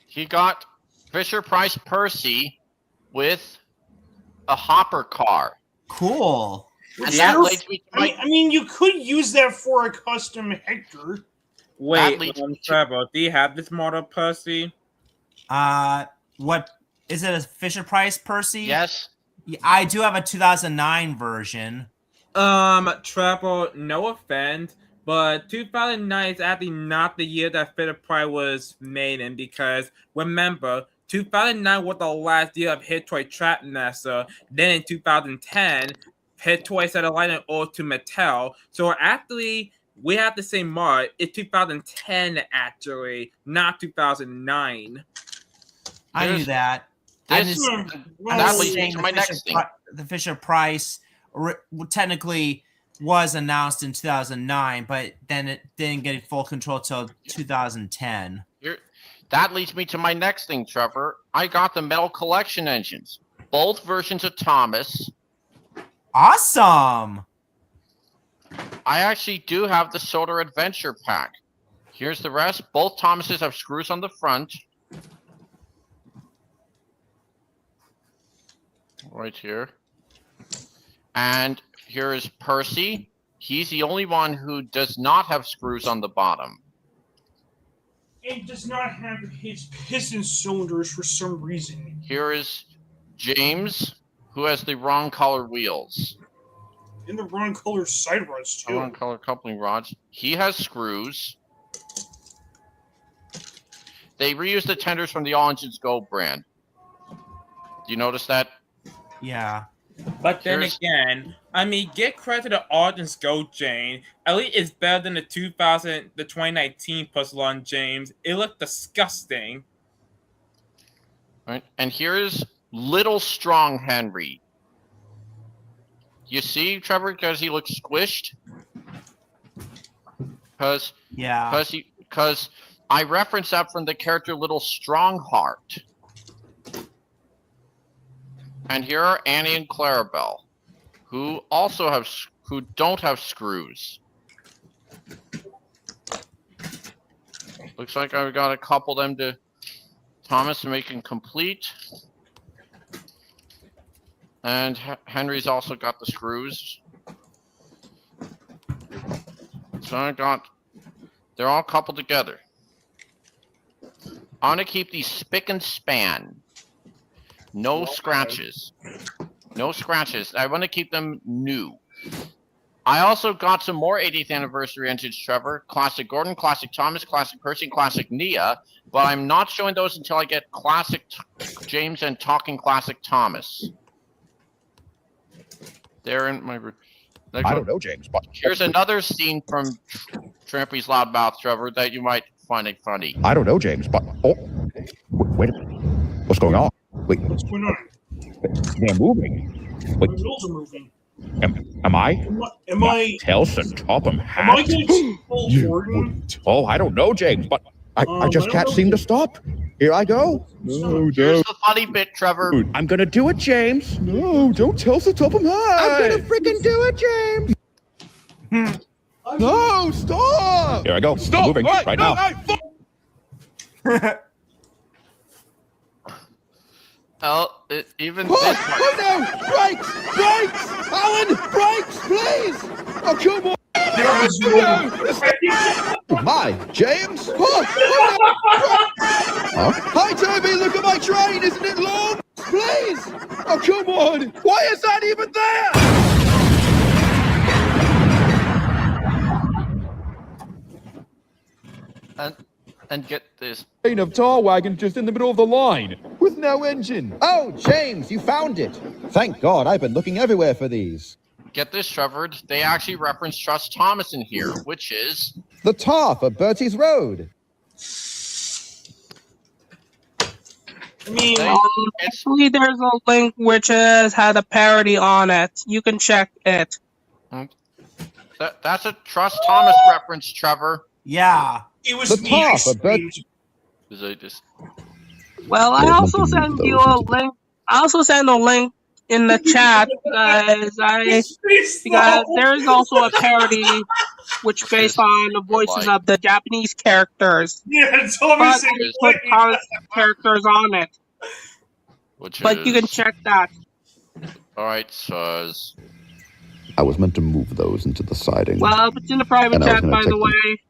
He got Fisher Price Percy with a hopper car. Cool. And that leads me to I mean, you could use that for a custom Hector. Wait, Trevor, do you have this model, Percy? What is it? A Fisher Price Percy? Yes. Yeah, I do have a 2009 version. Trevor, no offense, but 2009 is actually not the year that Fisher Price was made in, because remember, 2009 was the last year of Hit Toy Trapmaster. Then in 2010, Hit Toy set a line of ode to Mattel. So actually, we have the same mark. It's 2010 actually, not 2009. I knew that. That leads me to my next thing. The Fisher Price, technically, was announced in 2009, but then it didn't get full control till 2010. That leads me to my next thing, Trevor. I got the Metal Collection engines, both versions of Thomas. Awesome! I actually do have the Solar Adventure Pack. Here's the rest. Both Thomases have screws on the front. Right here. And here is Percy. He's the only one who does not have screws on the bottom. It does not have his piston cylinders for some reason. Here is James, who has the wrong color wheels. And the wrong color side rods, too. Wrong color coupling rods. He has screws. They reused the tenders from the All Engines Go brand. Do you notice that? Yeah. But then again, I mean, get credit to Arden's Go Jane. At least it's better than the 2019 puzzle on James. It looked disgusting. Right. And here's Little Strong Henry. You see, Trevor, because he looks squished? Because I referenced that from the character Little Strongheart. And here are Annie and Clarabelle, who don't have screws. Looks like I've got to couple them to Thomas to make them complete. And Henry's also got the screws. So they're all coupled together. I want to keep these spick and span. No scratches. No scratches. I want to keep them new. I also got some more 80th anniversary engines, Trevor. Classic Gordon, Classic Thomas, Classic Percy, and Classic Nia. But I'm not showing those until I get Classic James and Talking Classic Thomas. They're in my... I don't know, James, but... Here's another scene from Trampy's Loudmouth, Trevor, that you might find it funny. I don't know, James, but... Oh, wait a minute. What's going on? Wait. What's going on? They're moving. Wait. The wheels are moving. Am I? Am I... Telson Topham hat. Am I getting full Jordan? Oh, I don't know, James, but I just can't seem to stop. Here I go. No, Here's the funny bit, Trevor. I'm gonna do it, James. No, don't tell the Topham hat. I'm gonna freaking do it, James. No, stop. Here I go. Stop. I'm moving right now. Oh, even Oh, this part. oh no! Brakes! Brakes! Alan! Brakes, please! Oh, come on! My, James! Oh, no. Hi, Toby! Look at my train! Isn't it long? Please! Oh, come on! Why is that even there? And get this. Train of tar wagon just in the middle of the line with no engine. Oh, James, you found it! Thank God, I've been looking everywhere for these. Get this, Trevor. They actually reference Trust Thomas in here, which is... The tar for Bertie's Road. I mean, Actually, there's a link which has had a parody on it. You can check it. That's a Trust Thomas reference, Trevor. Yeah. it was The me. tar I for screamed. Well, I also sent you a link. I also sent a link in the chat, guys. Because there is also a parody which based on the voices of the Japanese characters. Yeah, Thomas But they put Thomas characters on it. But you can check that. Alright, so... I was meant to move those into the siding. Well, it's in the private chat, by the way.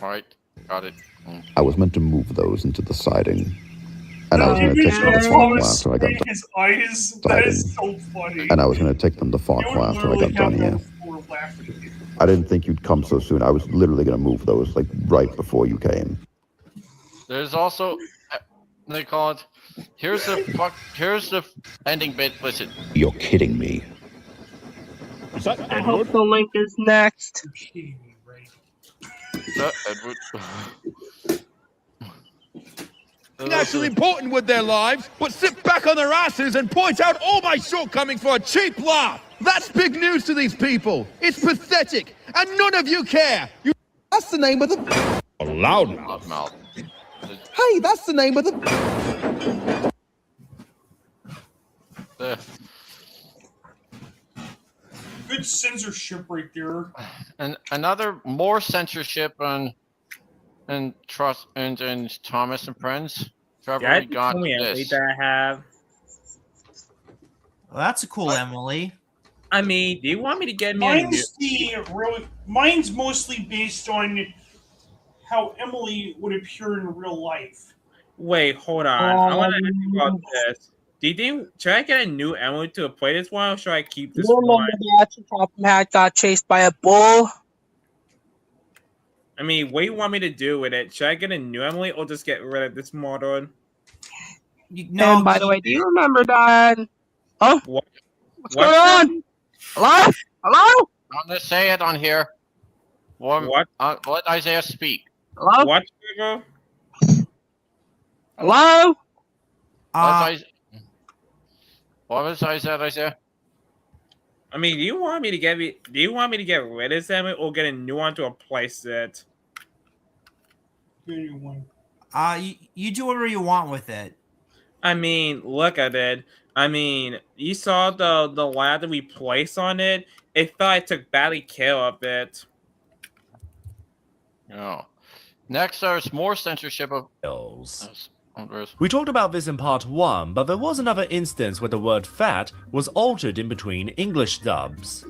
Alright, got it. I was meant to move those into the siding. And I was going to take them to the farm after I got done. His eyes, that is so funny. And I was going to take them to Farquhar after I got done here. I didn't think you'd come so soon. I was literally going to move those, like, right before you came. There's also... They call it... Here's the ending bit. Listen. You're kidding me. I hope the link is next. Edward. It's actually important with their lives, but sit back on their asses and point out all my shortcomings for a cheap laugh. That's big news to these people. It's pathetic, and none of you care. That's the name of the... Loudmouth. Loudmouth. Hey, that's the name of the... Good censorship right there. And another more censorship on and trust and Thomas and Friends. Trevor, Yeah, we got me this. that I have. Well, that's a cool Emily. I mean, do you want me to get me a new... Mine's mostly based on how Emily would appear in real life. Wait, hold on. I want to ask you about this. Do you think, should I get a new Emily to play this one, or should I keep this You remember one? the action Topham Hatt got chased by a bull? I mean, what do you want me to do with it? Should I get a new Emily, or just get rid of this model? And by the way, do you remember that? Oh, What's going on? Hello? Hello? I'm gonna say it on here. What? Let Isaiah speak. Hello? What, Trevor? Hello? What was Isaiah? I mean, do you want me to get rid of this Emily, or get a new one to replace it? Anyone. You do whatever you want with it. I mean, look at it. I mean, you saw the lad that we placed on it. It felt like I took badly care of it. Oh. Next, there's more censorship of. We talked about this in part 1, but there was another instance where the word fat was altered in between English dubs.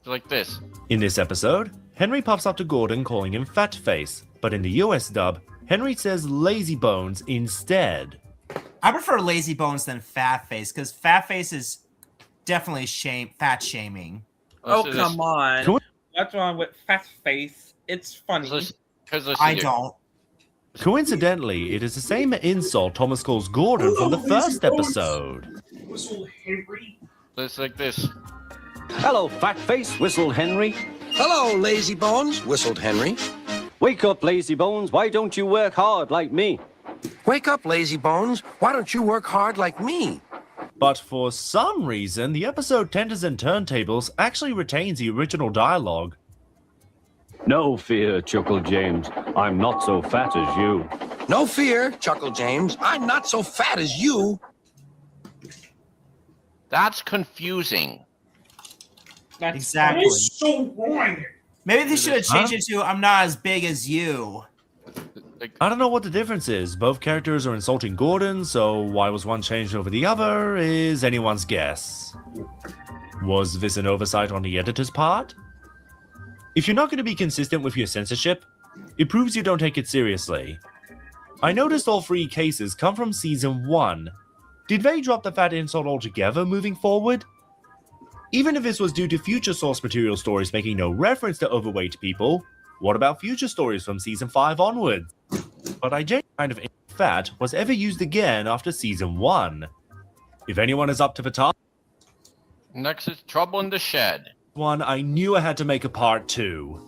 Like this. In this episode, Henry pops up to Gordon calling him fat face, but in the US dub, Henry says lazy bones instead. I prefer lazy bones than fat face, because fat face is definitely fat shaming. Oh, come on. What's wrong with fat face? It's funny. I don't. Coincidentally, it is the same insult Thomas calls Gordon from the first episode. Whistle Henry. It's like this. Hello, fat face, whistled Henry. Hello, lazy bones, whistled Henry. Wake up, lazy bones. Why don't you work hard like me? Wake up, lazy bones. Why don't you work hard like me? But for some reason, the episode Tenders and Turntables actually retains the original dialogue. No fear, chuckled James. I'm not so fat as you. No fear, chuckled James. I'm not so fat as you. That's confusing. Exactly. That is so wrong. Maybe they should have changed it to "I'm not as big as you." I don't know what the difference is. Both characters are insulting Gordon, so why was one changed over the other is anyone's guess. Was this an oversight on the editor's part? If you're not going to be consistent with your censorship, it proves you don't take it seriously. I noticed all 3 cases come from Season 1. Did they drop the fat insult altogether moving forward? Even if this was due to future source material stories making no reference to overweight people, what about future stories from Season 5 onwards? But I genuinely kind of fat was ever used again after Season 1. If anyone is up to the task, Next is Trouble in the Shed. I knew I had to make a part 2.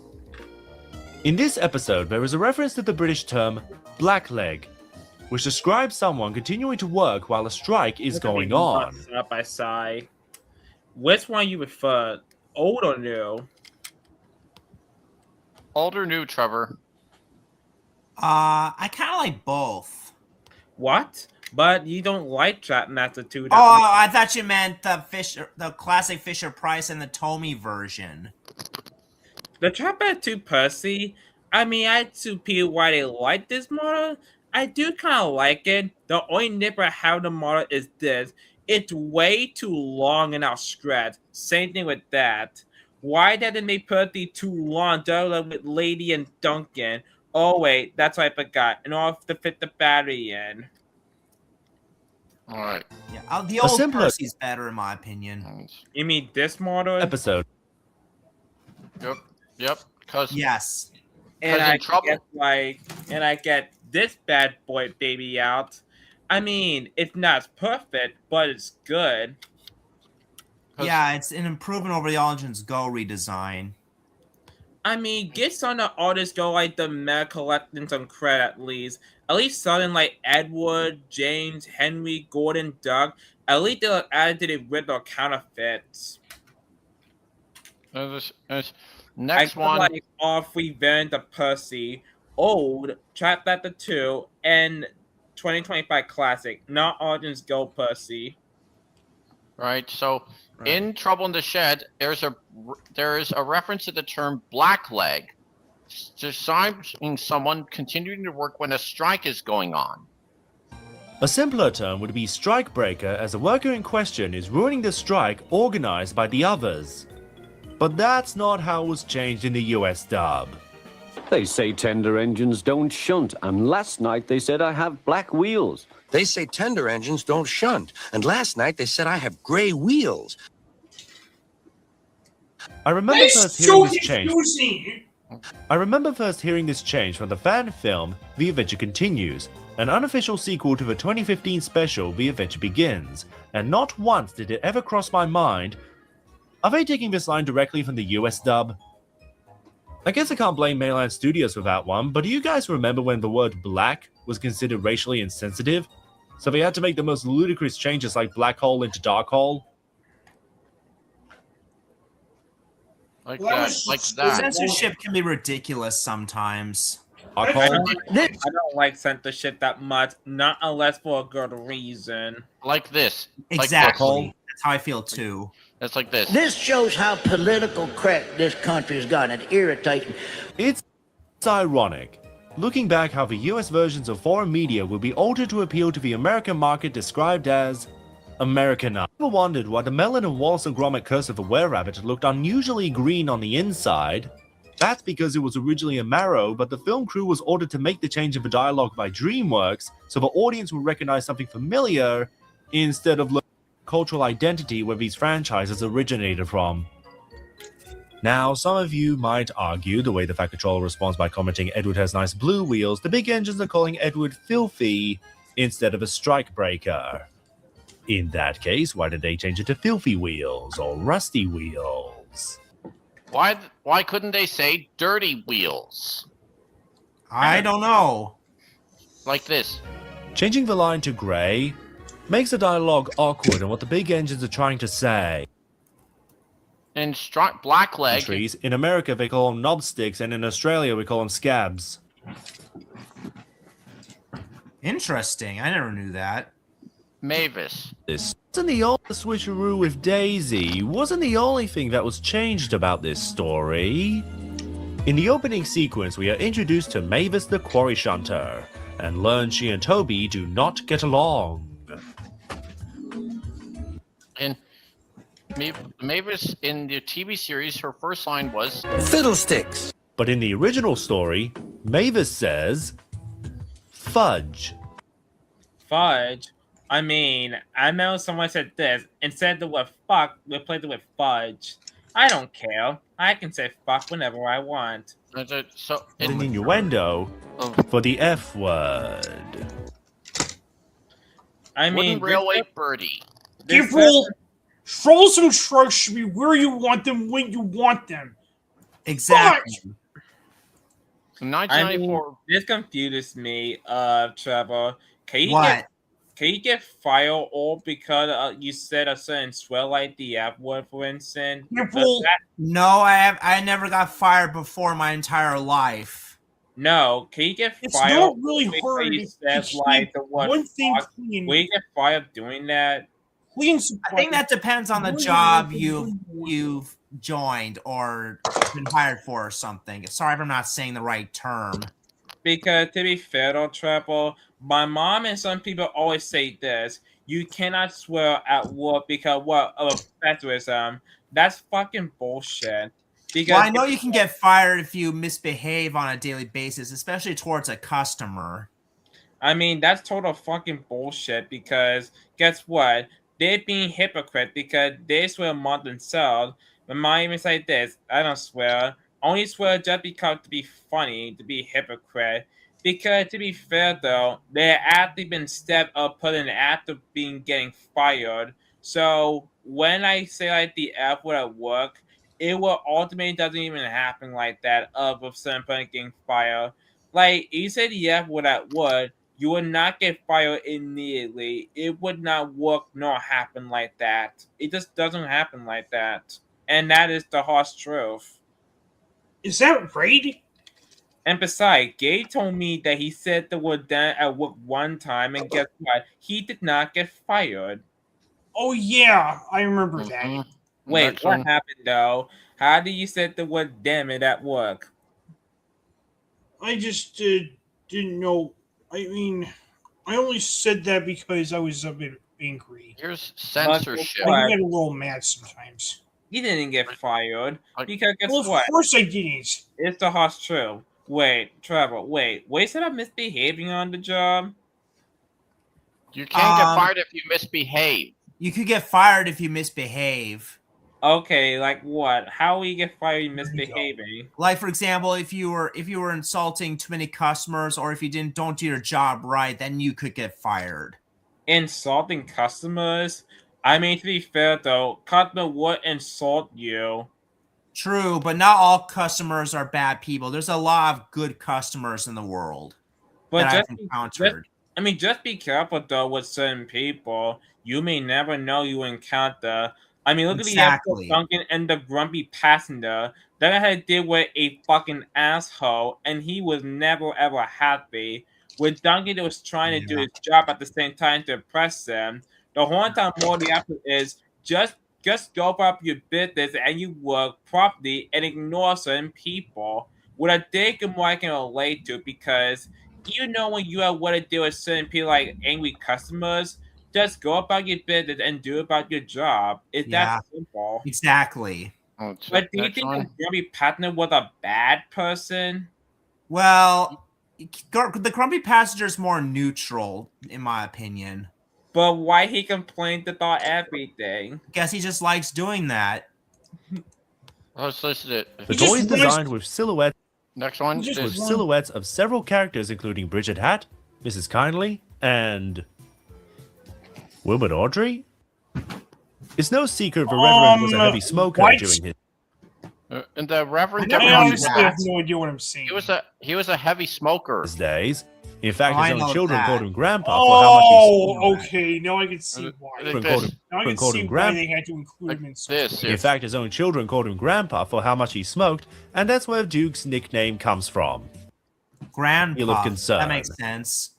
In this episode, there is a reference to the British term blackleg, which describes someone continuing to work while a strike is going on. Up by Psy. Which one you prefer, old or new? Old or new, Trevor? I kind of like both. What? But you don't like Trap Master 2. Oh, I thought you meant the classic Fisher Price and the Tomy version. The Trap Master 2 Percy, I mean, I to people why they like this model. I do kind of like it. The only nip I have the model is this. It's way too long and outstretched. Same thing with that. Why didn't they put the too long with Lady and Duncan? Oh wait, that's what I forgot. In order to fit the battery in. Alright. Yeah, the old Percy's better in my opinion. You mean this model? Episode. Yep. Cause yes. And I get this bad boy baby out. I mean, it's not perfect, but it's good. Yeah, it's an improvement over the Origins Go redesign. I mean, get some of the artists go like the meta collecting some credit at least. At least something like Edward, James, Henry, Gordon, Doug. At least they added it with the counterfeits. Next I one. like all three variants of Percy, old, Trap After 2, and 2025 classic, not Origins Go Percy. Right. So in Trouble in the Shed, there is a reference to the term blackleg, describing someone continuing to work when a strike is going on. A simpler term would be strikebreaker, as the worker in question is ruining the strike organized by the others. But that's not how it was changed in the US dub. They say tender engines don't shunt, and last night they said I have black wheels. They say tender engines don't shunt, and last night they said I have gray wheels. I remember That's first so hearing this change. confusing. I remember first hearing this change from the fan film The Adventure Continues, an unofficial sequel to the 2015 special The Adventure Begins, and not once did it ever cross my mind, are they taking this line directly from the US dub? I guess I can't blame mainland studios for that one, but do you guys remember when the word black was considered racially insensitive? So they had to make the most ludicrous changes like black hole into dark hole? Like Well, that. Like that. Censorship can be ridiculous sometimes. Dark hole? I don't like censorship that much, not unless for a good reason. Like this. Exactly. That's how I feel too. It's like this. This shows how political correct this country has gotten. It irritates me. It's ironic. Looking back how the US versions of foreign media will be altered to appeal to the American market described as Americanized. I ever wondered why the Melon and Wallace and Gromit Curse of the Were-Rabbit looked unusually green on the inside? That's because it was originally a marrow, but the film crew was ordered to make the change of the dialogue by DreamWorks so the audience would recognize something familiar instead of cultural identity where these franchises originated from. Now, some of you might argue the way the Fat Controller responds by commenting Edward has nice blue wheels, the big engines are calling Edward filthy instead of a strikebreaker. In that case, why did they change it to filthy wheels or rusty wheels? Why couldn't they say dirty wheels? I don't know. Like this. Changing the line to grey makes the dialogue awkward and what the big engines are trying to say. In blackleg. Trees. In America, they call them knobsticks, and in Australia, we call them scabs. Interesting. I never knew that. Mavis. This wasn't the only switcheroo with Daisy. Wasn't the only thing that was changed about this story. In the opening sequence, we are introduced to Mavis the Quarry Shunter, and learn she and Toby do not get along. In Mavis in the TV series, her first line was Fiddlesticks. But in the original story, Mavis says fudge. Fudge? I mean, I know someone said this. Instead of the word fuck, replace it with fudge. I don't care. I can say fuck whenever I want. So An innuendo for the F word. I mean, Wooden Railway Birdie. April, trolls and trucks should be where you want them when you want them. Exactly. In 1994. I mean, this confuses me, Trevor. Can you get fired all because you said a certain swear like the F word, for instance? No, I never got fired before my entire life. No, can you get It's fired? not really because hard you if said you like keep the word one thing fuck? clean. Will you get fired doing that? Clean I think that depends on the job you've joined or been hired for or something. Sorry if I'm not saying the right term. Because to be fair though, Trevor, my mom and some people always say this: you cannot swear at work because of professionalism. That's fucking bullshit. Because Well, I know you can get fired if you misbehave on a daily basis, especially towards a customer. I mean, that's total fucking bullshit because guess what? They're being hypocrite because they swear more than themselves. But mine even say this: I don't swear. Only swear just because to be funny, to be hypocrite. Because to be fair though, they actually been stepped up putting after getting fired. So when I say like the F word at work, it will ultimately doesn't even happen like that of a certain person getting fired. Like you say the F word at work, you would not get fired immediately. It would not work nor happen like that. It just doesn't happen like that. And that is the harsh truth. Is that right? And besides, Gabe told me that he said the word damn at work one time, and guess what? He did not get fired. Oh yeah, I remember that. Wait, what happened though? How did you say the word damn it at work? I just didn't know. I mean, I only said that because I was a bit angry. Here's censorship. I get a little mad sometimes. You didn't get fired because guess Well, what? of course I didn't. It's the harsh truth. Wait, Trevor. Wait, said I'm misbehaving on the job. You can't get fired if you misbehave. You could get fired if you misbehave. Okay, like what? How will you get fired misbehaving? Like for example, if you were insulting too many customers, or if you don't do your job right, then you could get fired. Insulting customers? I mean, to be fair though, customer would insult you. True, but not all customers are bad people. There's a lot of good customers in the world that I've encountered. Just be careful though with certain people. You may never know you encounter. I mean, look at the episode Duncan and the grumpy passenger. That had to deal with a fucking asshole, and he was never ever happy. With Duncan, was trying to do his job at the same time to impress them. The whole time, more of the episode is just go about your business and you work properly and ignore certain people. What I think and what I can relate to, because you know when you have what to deal with certain people like angry customers, just go about your business and do about your job. It's that simple. Exactly. But do you think the grumpy partner was a bad person? Well, the grumpy passenger is more neutral, in my opinion. But why he complained about everything? Guess he just likes doing that. Let's listen to it. The toy is designed with silhouettes. Next one. With silhouettes of several characters, including Bridget Hatt, Mrs. Kindly, and Wilbert Audrey. It's no secret the Reverend was a heavy smoker during his. And the Reverend I honestly have no idea what I'm saying. He was a heavy smoker. His days. In fact, his own children called him Grandpa for how much he okay. Now I can see why. Now I can see why they had to include him in this. In fact, his own children called him Grandpa for how much he smoked, and that's where Duke's nickname comes from. Grandpa. Concern. That makes sense.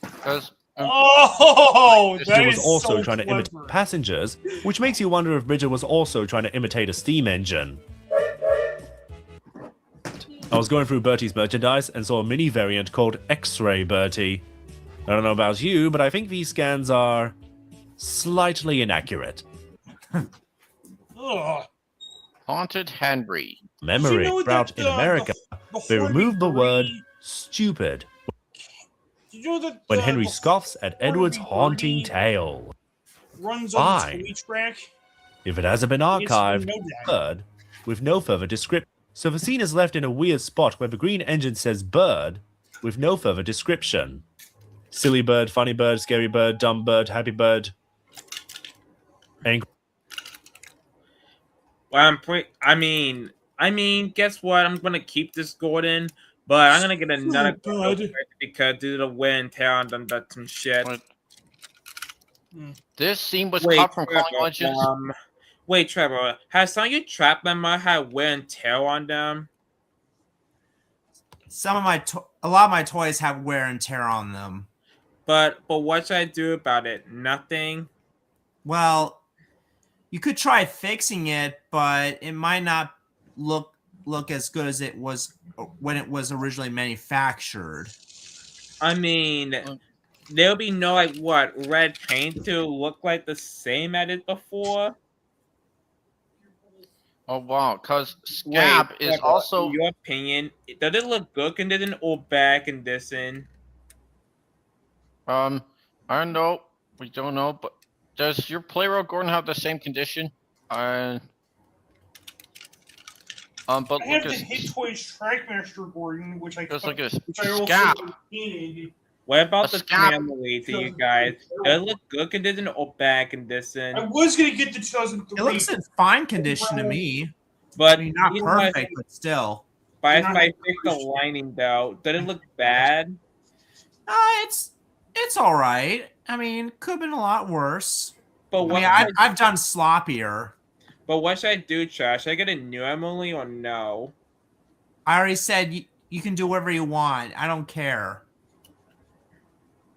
Because Bridget was also trying to imitate passengers, which makes you wonder if Bridget was also trying to imitate a steam engine. I was going through Bertie's merchandise and saw a mini variant called X-Ray Bertie. I don't know about you, but I think these scans are slightly inaccurate. Haunted Henry. Memory route in America, they removed the word stupid when Henry scoffs at Edward's haunting tale. Runs on the toy track. If it hasn't been archived, bird, with no further description. So the scene is left in a weird spot where the green engine says bird, with no further description. Silly bird, funny bird, scary bird, dumb bird, happy bird. Angry. Well, I mean, guess what? I'm gonna keep this Gordon, but I'm gonna get another because due to the wear and tear on them, that's some shit. This scene was cut from Calling Legends. Wait, Trevor, has some of your trap members had wear and tear on them? A lot of my toys have wear and tear on them. But what should I do about it? Nothing. Well, you could try fixing it, but it might not look as good as it was when it was originally manufactured. I mean, there'll be no red paint to look like the same as it before. Oh wow, because Scab is also. In your opinion, does it look good condition or bad condition? I don't know. We don't know, but does your Playroll Gordon have the same condition? But I look have the at Hit Toys Trackmaster Gordon, which I Scab. also painted. What about the family to you guys? Does it look good condition or bad condition? I was gonna get the 2003. It looks in fine condition to me. But I mean, not perfect, but still. But if I fix the lining though, does it look bad? It's all right. I mean, could have been a lot worse. But I mean, I've done sloppier. But what should I do, Trash? Should I get a new Emily or no? I already said you can do whatever you want. I don't care.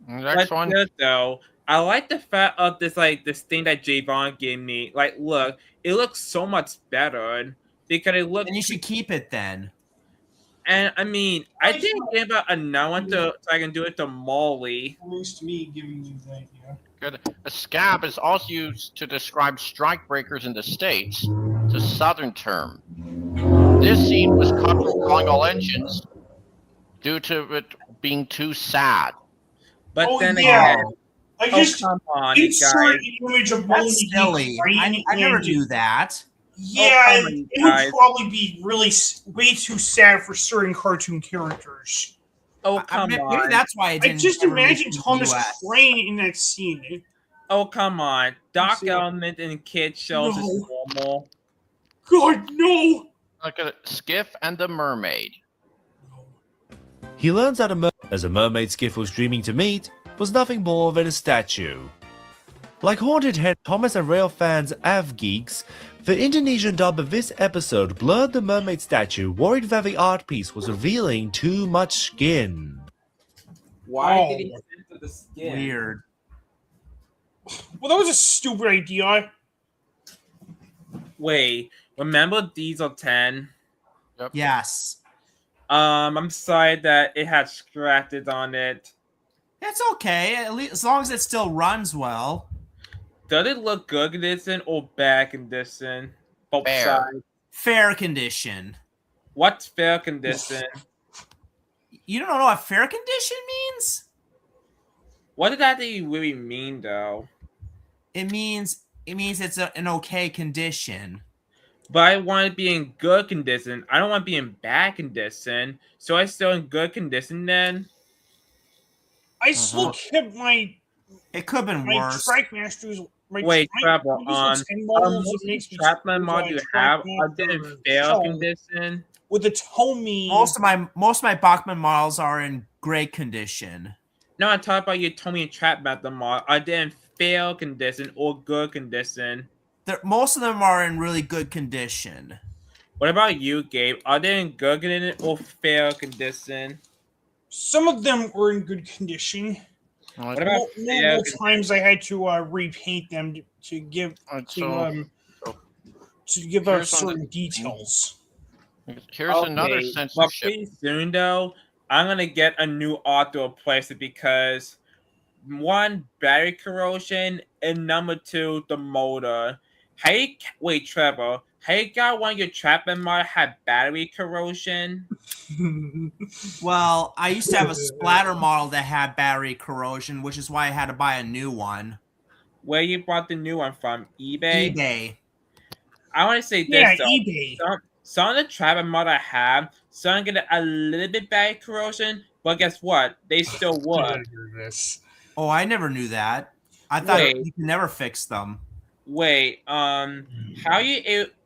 Next one. Good, though. I like the fact of this thing that Javon gave me. Like, look, it looks so much better because it looks. And you should keep it then. And I mean, I didn't give out another one so I can do it to Molly. At least to me, giving you that, yeah. Good. A scab is also used to describe strikebreakers in the States. It's a Southern term. This scene was cut from Calling All Engines due to it being too sad. But then yeah. again, I just come on, you insert guys. an image of Molly. That's silly. I never do that. Yeah, come on, it guys. would probably be really way too sad for certain cartoon characters. Oh, come Maybe on. that's why I I didn't. just ever make imagine it in the Thomas US. Crane in that scene. Oh, come on. Dark see. Element in kid shows is No. normal. God, no! Look at Skiff and the Mermaid. He learns that as a mermaid Skiff was dreaming to meet was nothing more than a statue. Like Haunted Head, Thomas and Rail fans Av geeks, the Indonesian dub of this episode blurred the mermaid statue, worried that the art piece was revealing too much skin. Why did he censor the skin? Weird. Well, that was a stupid idea. Wait, remember Diesel 10? Yes. I'm sorry that it had scratches on it. It's okay. At least as long as it still runs well. Does it look good condition or bad condition? Both Fair. sides. Fair condition. What's fair condition? You don't know what fair condition means? What did that really mean, though? It means it's an okay condition. But I want to be in good condition. I don't want to be in bad condition. So I still in good condition then? I still kept my It could have been worse. Strike Masters. Wait, Trevor, Trapman mod you have are they in fair condition? With the Tomy. Most of my Bachman models are in great condition. No, I talk about you told me Trapman the mod. Are they in fair condition or good condition? Most of them are in really good condition. What about you, Gabe? Are they in good condition or fair condition? Some of them were in good condition. What about multiple times I had to repaint them to give to give us certain details. Here's another But censorship. pretty soon, though, I'm gonna get a new auto to replace it because one, battery corrosion, and number two, the motor. Wait, Trevor, how you got one of your Trapman mod had battery corrosion? Well, I used to have a splatter model that had battery corrosion, which is why I had to buy a new one. Where you bought the new one from? eBay? eBay. I want to say this, Yeah, though. eBay. Some of the Trapman mod I have, some get a little bit battery corrosion, but guess what? They still work. Oh, I never knew that. I thought Wait. you can never fix them. Wait,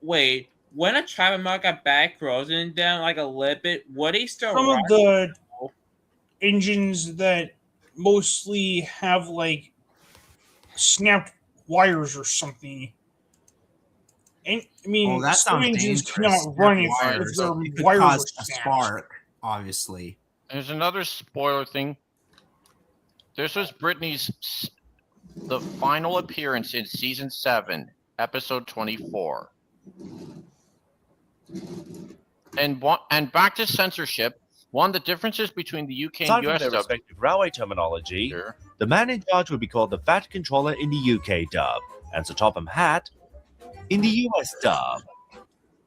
wait, when a Trapman mod got back corrosion down like a little bit, would they still Some run? of the engines that mostly have like snapped wires or something. And I mean, That some sounds engines dangerous. cannot run if Wires. their It could wires cause are a snapped. spark, obviously. There's another spoiler thing. This was the final appearance in season 7, episode 24. And back to censorship. One of the differences between the UK Aside and from US their dub. respective railway terminology, the man in charge would be called the Fat Controller in the UK dub, and Sir Topham Hatt in the US dub.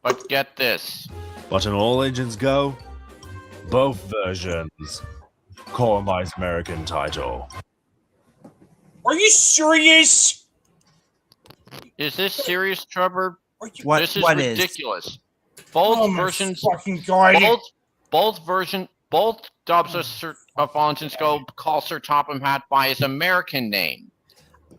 But get this. But in All Engines Go, both versions call my American title. Are you serious? Is this serious, Trevor? What- This is what is? ridiculous. Both Oh my versions, fucking God. both dubs of All Engines Go call Sir Topham Hatt by his American name.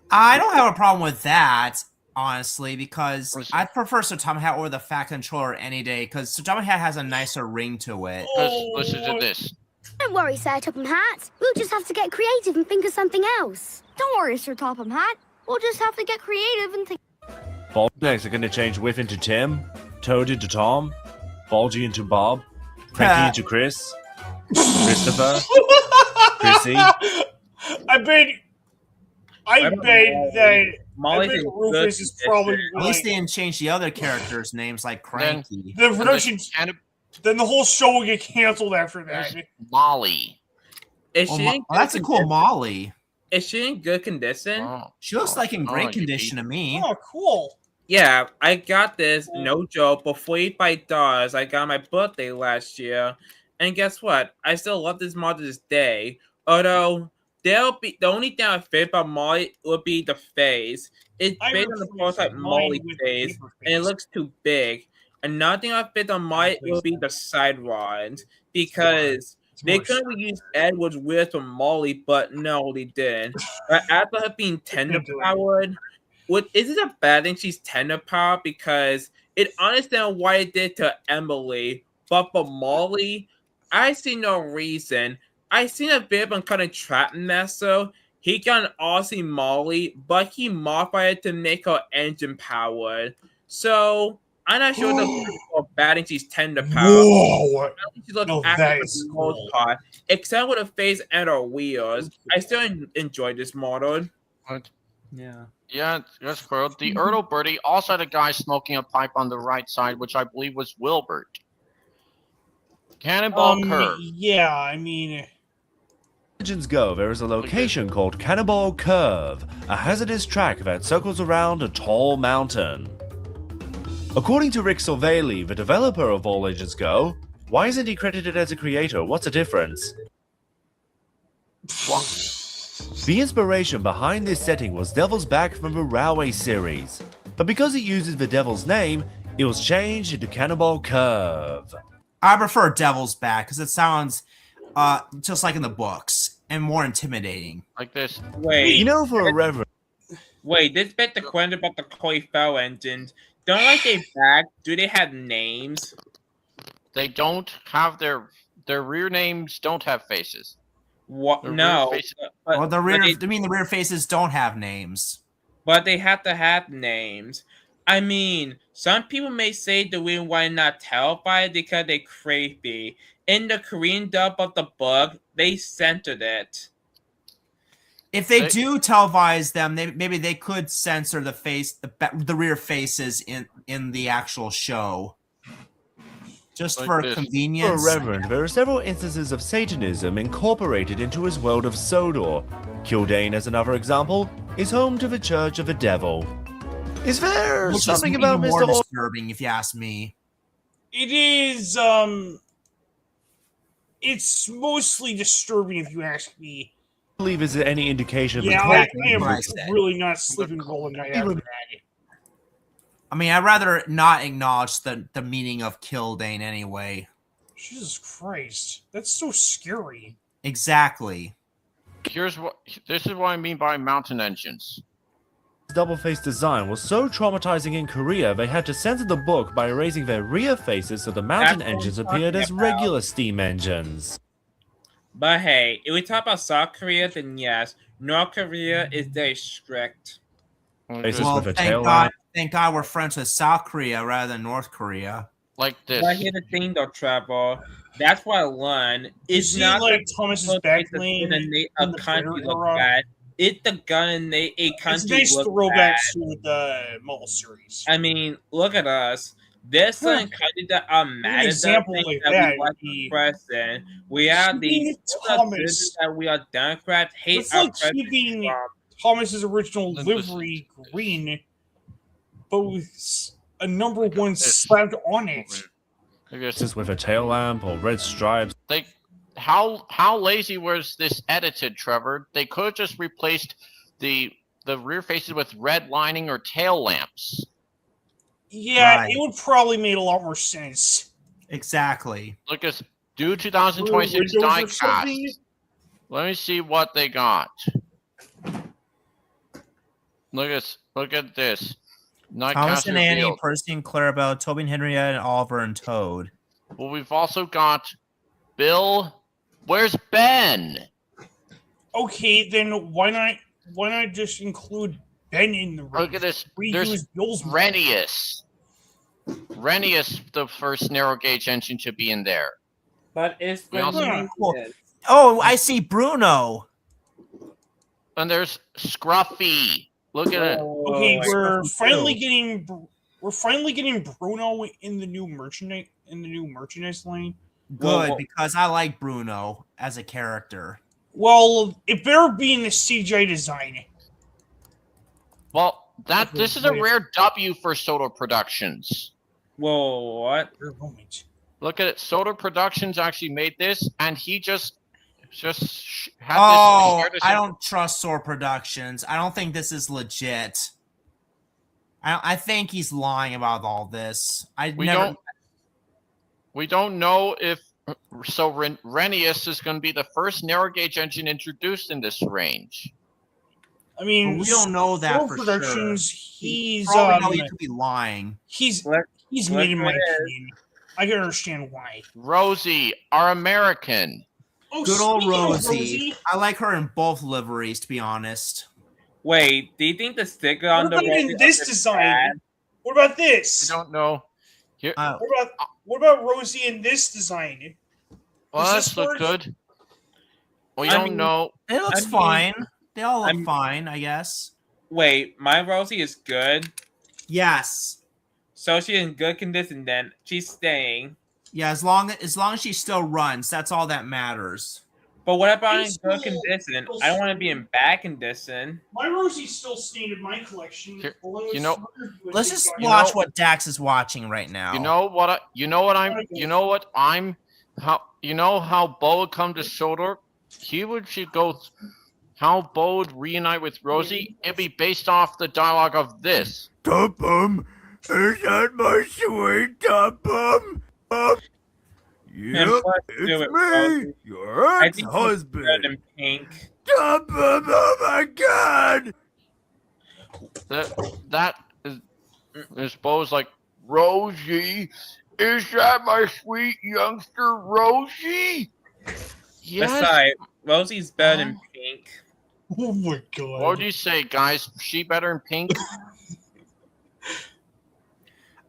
I don't have a problem with that, honestly, because I prefer Sir Topham Hatt over the Fat Controller any day, because Sir Topham Hatt has a nicer ring to it. Listen to this. Don't worry, Sir Topham Hat. We'll just have to get creative and think of something else. Don't worry, Sir Topham Hat. We'll just have to get creative and think. Voltex are going to change Whiff into Tim, Toad into Tom, Bulgy into Bob, Cranky into Chris, Christopher, Chrissy. I bet that Molly's in Rufus good is probably At least they didn't change the other characters' names like Cranky. the production. Then the whole show will get canceled after that. Molly. Is she in good that's a cool condition? Molly. Is she in good condition? She looks like in great condition to me. Oh, cool. Yeah, I got this, no joke, before you buy dolls. I got my birthday last year. And guess what? I still love this mod to this day. Although, the only thing I fit about Molly would be the face. It's based on the prototype Molly face, and it looks too big. Another thing I fit on Molly would be the side rods. Because they could have used Edward's wheels for Molly, but no, they didn't. But after her being tender powered, is it a bad thing she's tender powered? Because it understand why it did to Emily, but for Molly, I see no reason. I seen a bit on kind of Trap Master. He got an Aussie Molly, but he modified it to make her engine powered. So I'm not sure the bad thing she's tender powered. Whoa! She looks No, accurate that for is the most cool. part, except with her face and her wheels. I still enjoy this model. Yeah. Yeah, that's cool. The Ertl Birdie also had a guy smoking a pipe on the right side, which I believe was Wilbert. Cannonball Curve. Yeah, I mean, Legends Go, there is a location called Cannonball Curve, a hazardous track that circles around a tall mountain. According to Rick Silvali, the developer of All Legends Go, why isn't he credited as a creator? What's the difference? The inspiration behind this setting was Devil's Back from the Railway series, but because it uses the Devil's name, it was changed into Cannonball Curve. I prefer Devil's Back because it sounds just like in the books and more intimidating. Like this. Wait, You know, for a reverend. Wait, this bit the question about the Koi Fell engines. Don't like they back? Do they have names? They don't have their rear names. Don't have faces. What? Their No. rear faces- Well, the rear, but I mean, the rear faces don't have names. But they have to have names. I mean, some people may say the reason why not Terrified because they're creepy. In the Korean dub of the book, they censored it. If they do televise them, maybe they could censor the rear faces in the actual show, just Like for this. convenience. For a reverend, there are several instances of Satanism incorporated into his world of Sodor. Kildane, as another example, is home to the Church of the Devil. Is there Which something is about even more Mr. disturbing, if you ask me. it is. It's mostly disturbing if you ask me. Believe is there any indication of Yeah, the I am really not sleeping well at night after that. I mean, I'd rather not acknowledge the meaning of Kildane anyway. Jesus Christ, that's so scary. Exactly. This is what I mean by mountain engines. double-faced design was so traumatizing in Korea they had to censor the book by erasing their rear faces so the mountain That's what engines I'm appeared talking as about. regular steam engines. But hey, if we talk about South Korea, then yes, North Korea is very strict. Faces Well, with a thank tail God, lamp. thank God we're friends with South Korea rather than North Korea. Like this. But here's the thing, though, Trevor. That's what I learned. It's see, not like, the Thomas's book back makes the lane gun make in a the country Twitter look era. bad. It's the gun and a It's country nice look throwbacks bad. to the Marvel series. I mean, look at us. There's some countries that are mad at us example things like that that we like would be- the president. We are Keeping the Thomas. that we are Democrats hate It's our like president. keeping Thomas's original livery green, but with a number one slapped on it. Faces with a tail lamp or red stripes. How lazy was this edited, Trevor? They could have just replaced the rear faces with red lining or tail lamps. Yeah, Right. it would probably make a lot more sense. Exactly. Look at do 2026 Windows or diecast. something? Let me see what they got. Look at this. Thomas Nightcast and Annie, revealed. Percy and Clarabelle, Toby and Henrietta, and Oliver and Toad. Well, we've also got Bill, Where's Ben? Okay, then why not just include Ben in the race? Look at this. There's Bill's Renius. Renius, the first narrow gauge engine, should be in there. But it's We also- the Oh, I see Bruno. And there's Scruffy. Look at it. Okay, Oh, we're Scruffy finally too. getting Bruno in the new merchandise line. Good, because I like Bruno as a character. Well, it better be in the CGI design. Well, this is a rare W for Soda Productions. Whoa, what? Look at it. Soda Productions actually made this, and he just had Oh, this. I don't trust Soar Productions. I don't think this is legit. I think he's lying about all this. We don't know if Renius is going to be the first narrow gauge engine introduced in this range. I mean, we don't know that Soul for Productions, sure. He's Probably he could be lying. He's made in my opinion. I can understand why. Rosie, our American. Oh, Good old speaking of Rosie. I like her in both liveries, to be honest. Wait, do you think the sticker on What the about in Rosie this is design? bad? What about this? We don't know. Here, What about Rosie in this design? well, Does that's this look work? good. We I don't mean, know. It looks fine. They all look fine, I guess. Wait, my Rosie is good. Yes. So she's in good condition then. She's staying. Yeah, as long as she still runs, that's all that matters. But what about in She's good still- condition? I don't want to be in bad condition. My Rosie's still staying in my collection. Here, along with you know- some other good Let's just designs. watch what Dax is watching right now. You know how Bo would come to Sodor? Should go. How Bo would reunite with Rosie? It'd be based off the dialogue of this. Topham, is that my sweet Topham? And plus, do it's it, me, Rosie. your I think she's good ex-husband. in pink. Topham, oh my God! That is Bo's like, Rosie, is that my sweet youngster Rosie? Yes. Besides, Rosie's better in pink. Oh my god. What do you say, guys? She better in pink?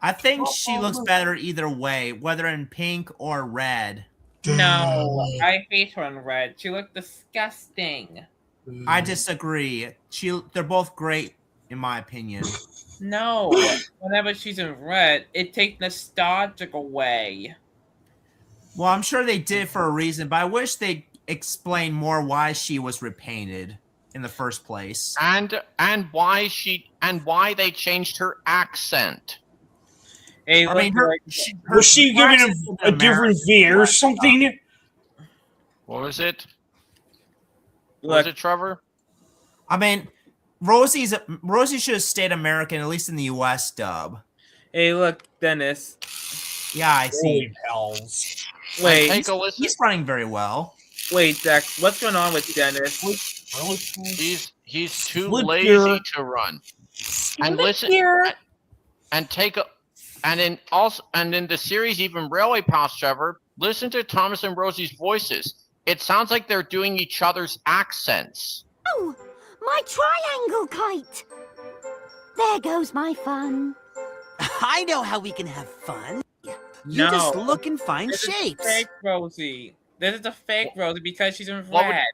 I think she looks better either way, whether in pink or red. No, I hate her in red. She looked disgusting. I disagree. They're both great, in my opinion. No, whenever she's in red, it takes nostalgic away. Well, I'm sure they did for a reason, but I wish they explained more why she was repainted in the first place. And why they changed her accent. Hey, I mean, Was she given a different V or something? What was it? Was it Trevor? I mean, Rosie should have stayed American, at least in the U.S. dub. Hey, look, Dennis. Yeah, I see. Wait, take a listen. He's running very well. Wait, Dex, what's going on with Dennis? He's too Flip lazy here. to run. And listen, and take a, and in the series, even Railway Pass, Trevor, listen to Thomas and Rosie's voices. It sounds like they're doing each other's accents. Oh, my triangle kite. There goes my fun. I know how we can have fun. You No. just look and find This is shapes. fake Rosie. This is a fake Rosie because she's in What would- red.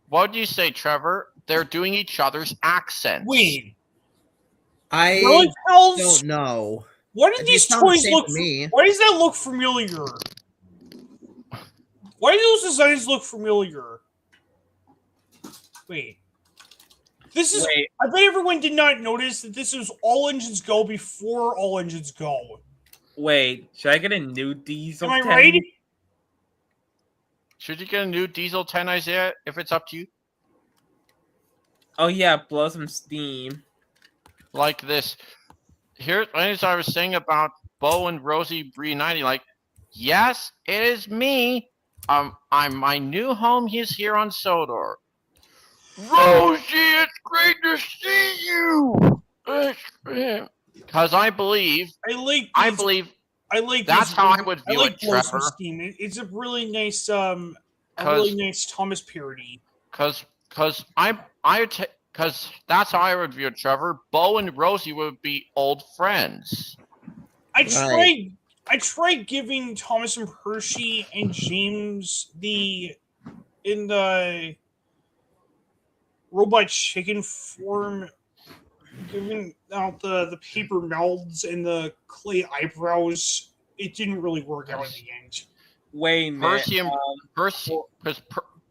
What do you say, Trevor? They're doing each other's accents. Wait. I Really, pals? don't know. Why did It these sounds the toys same look? to me. Why does that look familiar? Why do those designs look familiar? Wait. This is. Wait. I bet everyone did not notice that this is All Engines Go before All Engines Go. Wait, should I get a new diesel? Am I 10? right? Should you get a new Diesel 10, Isaiah, if it's up to you? Oh yeah, blow some steam. Like this. Here, as I was saying about Bo and Rosie reuniting, like, yes, it is me. My new home is here on Sodor. Rosie, it's great to see you. Because I believe I like. that's these- how I would view like it, Blow Some Trevor. Steam. It's a really nice really nice Thomas parody. Because that's how I would view it, Trevor. Bo and Rosie would be old friends. I tried giving Thomas and Percy and James in the Robot Chicken form, giving out the paper mouths and the clay eyebrows. It didn't really work out in the end. Wait a minute.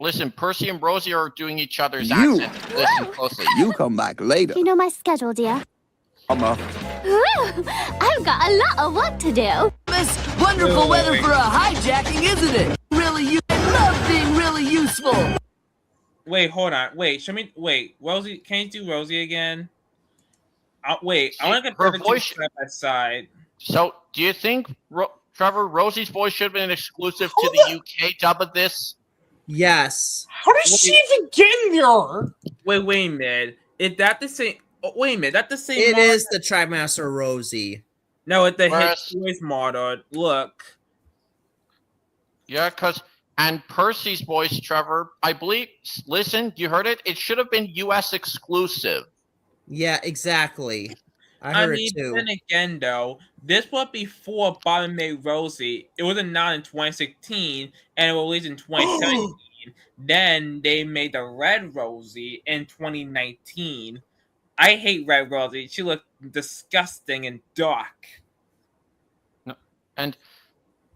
Listen, Percy and Rosie are doing each other's accents. Listen closely. You come back later. You know my schedule, dear. Mama. Whew, I've got a lot of work to do. This wonderful weather for a hijacking, isn't it? I love being really useful. Wait, hold on. Wait, show me. Wait, Rosie. Can you do Rosie again? Wait, I want to compare the two side by side. So, do you think, Trevor, Rosie's voice should have been exclusive to the UK dub of this? Yes. How did she even get in there? Wait a minute. Is that the same? Oh, wait a minute. That's the same. It is the Trackmaster Rosie. No, it's the hit voice model. Look. Yeah, and Percy's voice, Trevor, I believe. Listen, you heard it. It should have been US exclusive. Yeah, exactly. I heard it too. Then again, though, this was before Bobby made Rosie. It was announced in 2016 and it was released in 2017. Then they made the Red Rosie in 2019. I hate Red Rosie. She looked disgusting and dark. No, and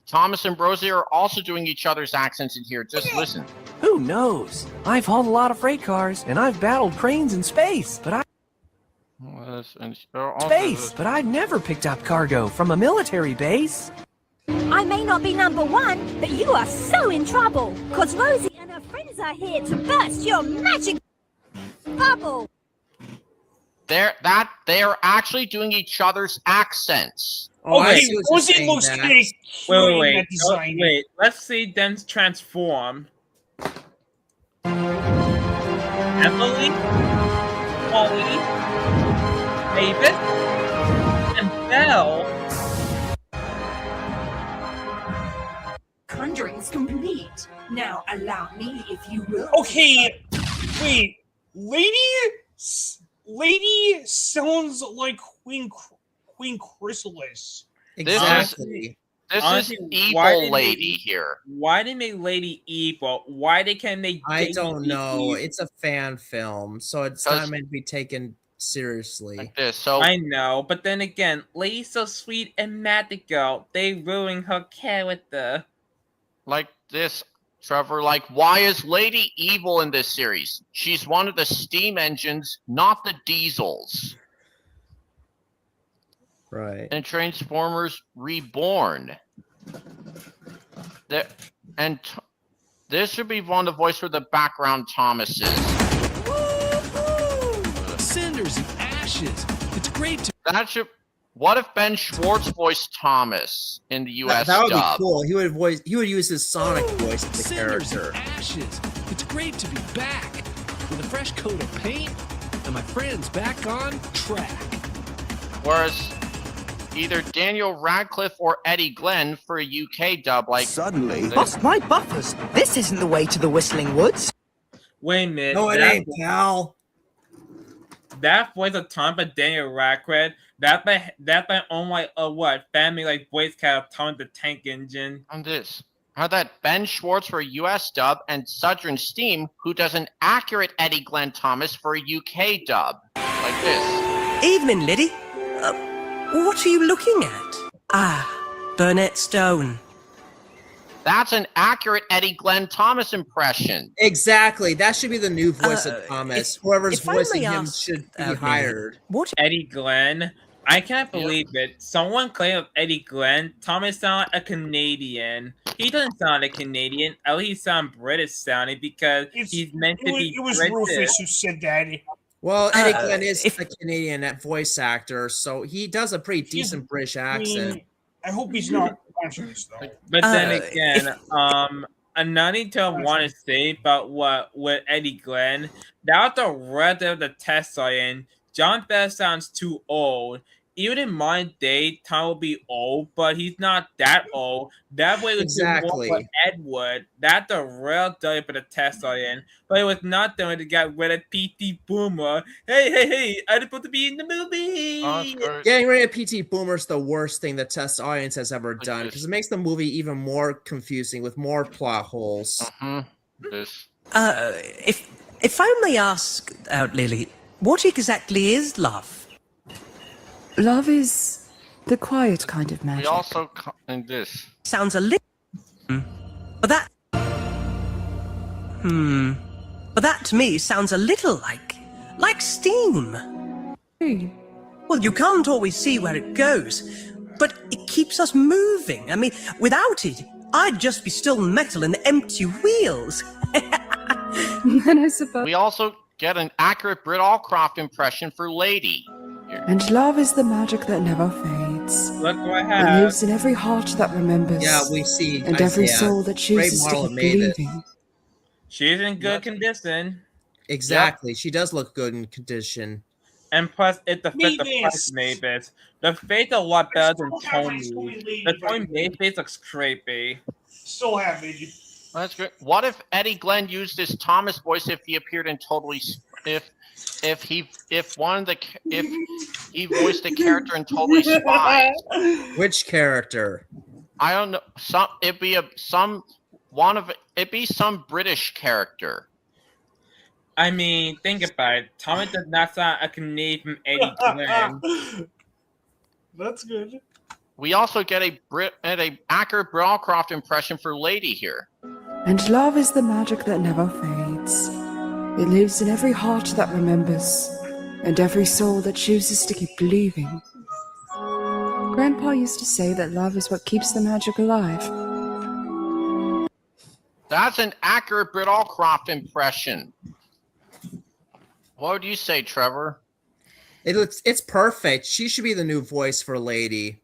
Thomas and Rosie are also doing each other's accents in here. Just listen. Who knows? I've hauled a lot of freight cars and I've battled cranes in space, but I've never picked up cargo from a military base. I may not be number one, but you are so in trouble, cause Rosie and her friends are here to burst your magic bubble. They are actually doing each other's accents. Okay, Rosie looks big. Wait. Wait, let's see them transform. Emily, Polly, David, and Belle. Conjuring's complete. Now allow me, if you will. Okay, wait. Lady sounds like Queen Chrysalis. Exactly. This is evil lady here. Why they make Lady evil? Why they can't make? I don't know. It's a fan film, so it's not meant to be taken seriously. Like this, so I know, but then again, Lady's so sweet and magical. They ruin her character. Like this, Trevor. Like, why is Lady evil in this series? She's one of the steam engines, not the diesels. Right. And Transformers Reborn. This should be one of the voice for the background Thomases. Cinders and ashes. It's great to. What if Ben Schwartz voiced Thomas in the US That would dub? be cool. He would use his Sonic voice as the Cinders character. and ashes. It's great to be back with a fresh coat of paint and my friends back on track. Whereas either Daniel Radcliffe or Eddie Glenn for a UK dub, like suddenly. Bust my buffers. This isn't the way to the Whistling Woods. Wait a minute. No, it ain't, pal. That voice of Tom by Daniel Radcliffe. That by only family like voice cast of Tom the Tank Engine. On this. How that Ben Schwartz for a US dub and Southern Steam, who does an accurate Eddie Glenn Thomas for a UK dub. Like this. Evening, Liddy. What are you looking at? Ah, Burnett Stone. That's an accurate Eddie Glenn Thomas impression. Exactly. That should be the new voice of Thomas. Whoever's voicing him should be hired. What? Eddie Glenn. I can't believe it. Someone claimed Eddie Glenn. Thomas sounds like a Canadian. He doesn't sound like a Canadian. At least he sounds British sounding because he's meant to be It was British. Rufus who said that. Well, Eddie Glenn is a Canadian voice actor, so he does a pretty decent British accent. I hope he's not watching this though. But then again, another thing I want to say about what with Eddie Glenn, that was the rest of the test I in. John Bell sounds too old. even in my day, Tom will be old, but he's not that old. That way, it's more Exactly. for Edward. That's the real day for the test audience. But it was not them to get rid of P.T. Boomer. Hey! I'm supposed to be in the movie. Getting rid of P.T. Boomer is the worst thing the test audience has ever done because it makes the movie even more confusing with more plot holes. If I may ask, Lily, what exactly is love? Love is the quiet kind of magic. We also in this. Sounds a little. But that. But that to me sounds a little like steam. Well, you can't always see where it goes, but it keeps us moving. I mean, without it, I'd just be still metal and empty wheels. And I suppose. We also get an accurate Britt Allcroft impression for Lady. Here. And love is the magic that never fades. Look what I It have. lives in every heart that remembers. Yeah, we see. And every soul that chooses to keep believing. She's in good condition. Exactly. She does look good in condition. And plus, it fit the Mavis. price Mavis. The face a lot better than Tony. The Tony Mavis face looks creepy. Still have it. That's good. What if Eddie Glenn used his Thomas voice if he appeared in Totally if he voiced a character in Totally Spies? Which character? I don't know. It'd be some British character. I mean, think about it. Tommy does not sound like a Canadian from Eddie Glenn. That's good. We also get an accurate Britt Allcroft impression for Lady here. And love is the magic that never fades. It lives in every heart that remembers, and every soul that chooses to keep believing. Grandpa used to say that love is what keeps the magic alive. That's an accurate Britt Allcroft impression. What would you say, Trevor? It's perfect. She should be the new voice for Lady.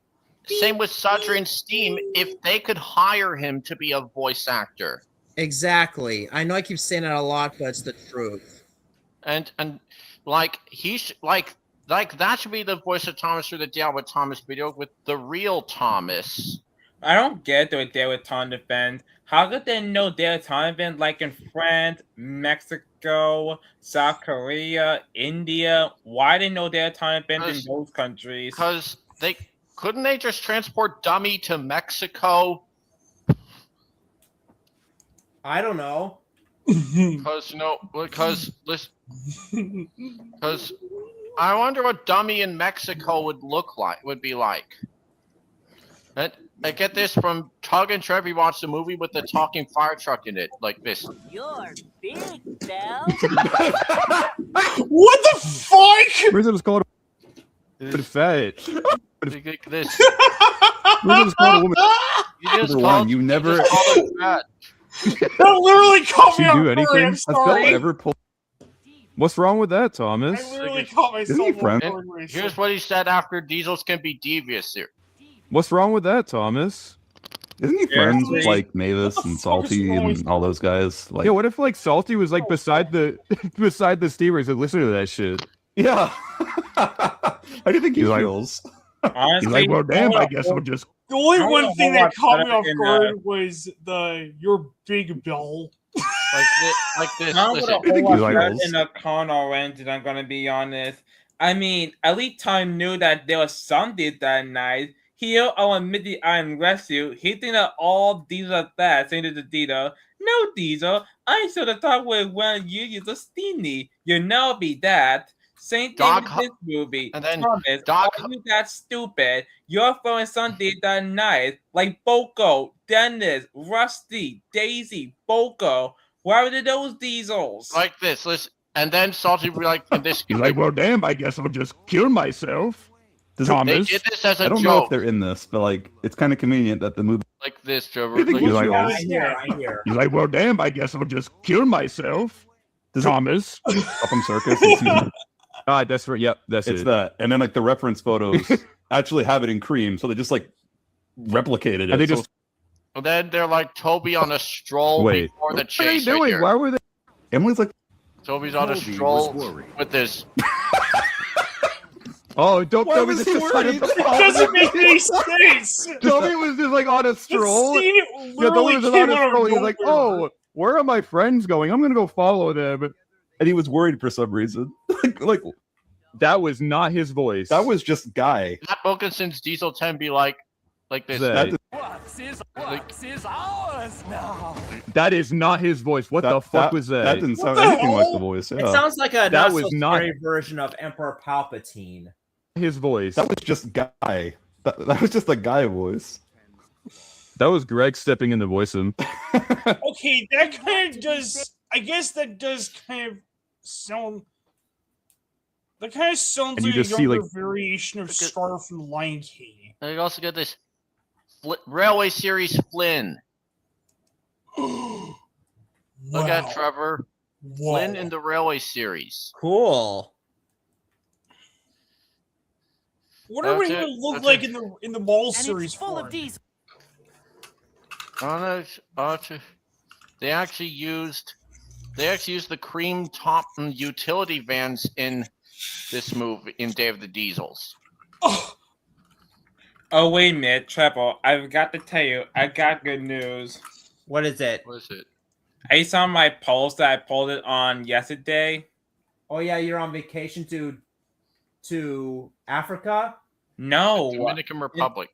Same with Sudger and Steam if they could hire him to be a voice actor. Exactly. I know I keep saying that a lot, but it's the truth. And like that should be the voice of Thomas through the Deal with Thomas video with the real Thomas. I don't get the idea with Tom Defend. How could they know their Tom Defend like in France, Mexico, South Korea, India? Why they know their Tom Defend in those countries? Because couldn't they just transport Dummy to Mexico? I don't know. Because I wonder what Dummy in Mexico would be like. I get this from Tug and Trev. He watched the movie with the talking fire truck in it, like this. You're big, Belle. What the fuck? Where's it called? But fat. Like this. Where's it called a woman? Number one, you never. That literally caught me you off do guard. anything? I'm Has Belle sorry. ever pulled? What's wrong with that, Thomas? I literally caught myself Isn't he off friends? guard when I said Here's what he said after Diesels can be devious here. What's wrong with that, Thomas? Isn't he friends with like Mavis and Salty and all those guys? Like, Yeah, what if like Salty was like beside the steamer? Said, listen to that shit. yeah. How do you think he feels? He's like, well, damn, I guess I'll just. The only I one don't thing know that what's caught me better off in, guard was your big bell. Like this. Not with Listen. a whole lot like better those. in a con orange, and I'm gonna be honest. I mean, at least Tom knew that there was something that night. Here, I'll admit the I'm rescue. He think that all Diesel are bad, saying to the Diesel, no Diesel, I should have talked with when you use a steamy. You know be that. Same thing Doc with this movie. and then Thomas, Doc- are you that stupid? You're throwing something that night, like Boko, Dennis, Rusty, Daisy, Boko. Where are those Diesels? Like this. Listen. And then Salty will be like, and this. He's like, well, damn, I guess I'll just kill myself. Does Thomas. They did this as a I don't know if joke. they're in this, but like, it's kind of convenient that the movie. Like this, Trevor. I think Like, he's like, I hear. He's like, well, damn, I guess I'll just kill myself. Thomas. Upham Circus. It's, Ah, that's right. Yep, that's it's it. that, and then like the reference photos actually have it in cream, so they just like replicated it. And they So just and then they're like Toby on a stroll Wait. before the what are they chase. Right doing? here. Why were they? Emily's like, Toby's on a Toby stroll was worried. with this. Oh, don't Why tell me was this he decided worried? to It follow doesn't me. make any sense. Tell me it was just like on a The stroll. scene Yeah, tell me literally it was on came a out of stroll. He's like, nowhere. oh, where are my friends going? I'm gonna go follow them. And he was worried for some reason. like that was not his voice. That was just Guy. Matt Wilkinson's Diesel 10 be like this. That- Wax is ours now. That is not his voice. What the fuck was that? That didn't What sound the anything like hell? the voice. It Yeah. sounds like a That not was so not- scary version of Emperor Palpatine. His voice. That was just Guy. That was just a Guy voice. That was Greg stepping in to voice him. Okay, that kind of does. I guess that does kind of sound. That kind of sounds And you like a just see, younger like- variation of Scar from The Lion King. And you also get this Railway Series Flynn. Look at Trevor. Flynn in the Railway Series. Cool. What are we That's going to it. look That's like it. in the mall And series? it's full form? of diesel. They actually used the cream top utility vans in this movie in Day of the Diesels. Oh, wait a minute, Trevor. I've got to tell you, I got good news. What is it? What is it? I saw my post that I posted on yesterday. Oh yeah, you're on vacation to Africa? No. Dominican Republic.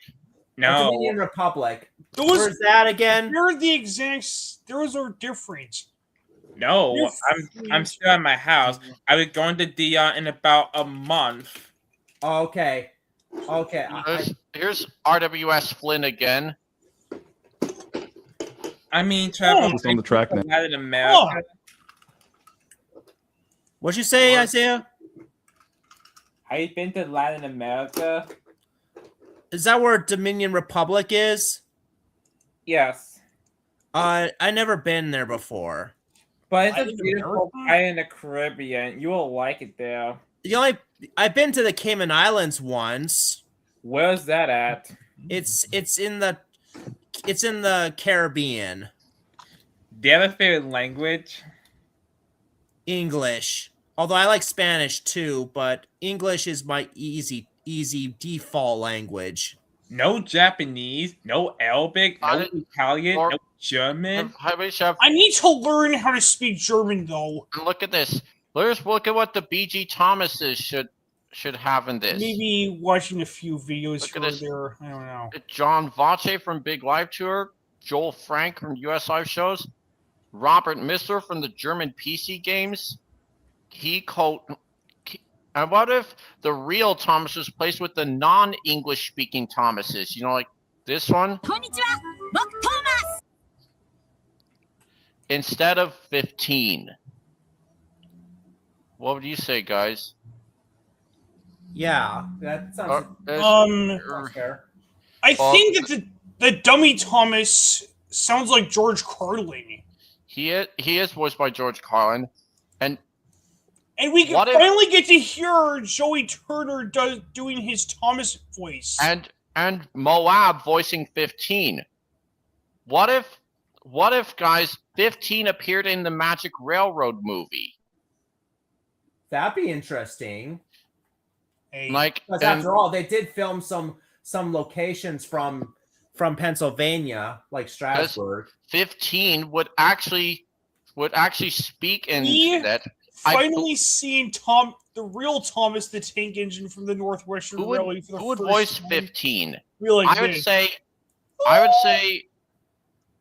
No. Dominican Republic. Those- Where's that again? They're the exact. Those are different. No, You're I'm still at my house. I was going to Dion in about a month. Oh, okay. Okay. Here's RWS Flynn again. I mean, Trevor, Just on the track now. Latin America. What'd you say, Isaiah? Have you been to Latin America? Is that where Dominion Republic is? Yes. I never been there before. But it's a Latin beautiful America? island in the Caribbean. You will like it there. I've been to the Cayman Islands once. Where's that at? It's in the Caribbean. Do you have a favorite language? English. Although I like Spanish too, but English is my easy default language. No Japanese, no Arabic, no Italian, no German. I need to learn how to speak German though. And look at this. Let's look at what the BG Thomases should have in this. Maybe watching a few videos Look at here or this. there. I don't know. John Vache from Big Live Tour, Joel Frank from US Live Shows, Robert Missler from the German PC Games. And what if the real Thomas was placed with the non-English speaking Thomases? You know, like this one? Konnichiwa, boku Thomas. Instead of 15. What would you say, guys? Yeah, that sounds. Um, fair. I think that the dummy Thomas sounds like George Carlin. He is voiced by George Carlin, and we can what if- finally get to hear Joey Turner doing his Thomas voice. and Moab voicing 15. What if guys 15 appeared in the Magic Railroad movie? That'd be interesting. Like, Because after all, they did film some locations from Pennsylvania, like Strasbourg. 15 would actually speak in We that. finally seen the real Thomas the Tank Engine from the Northwestern Railway for the Who would first voice time. 15? Really I would did. say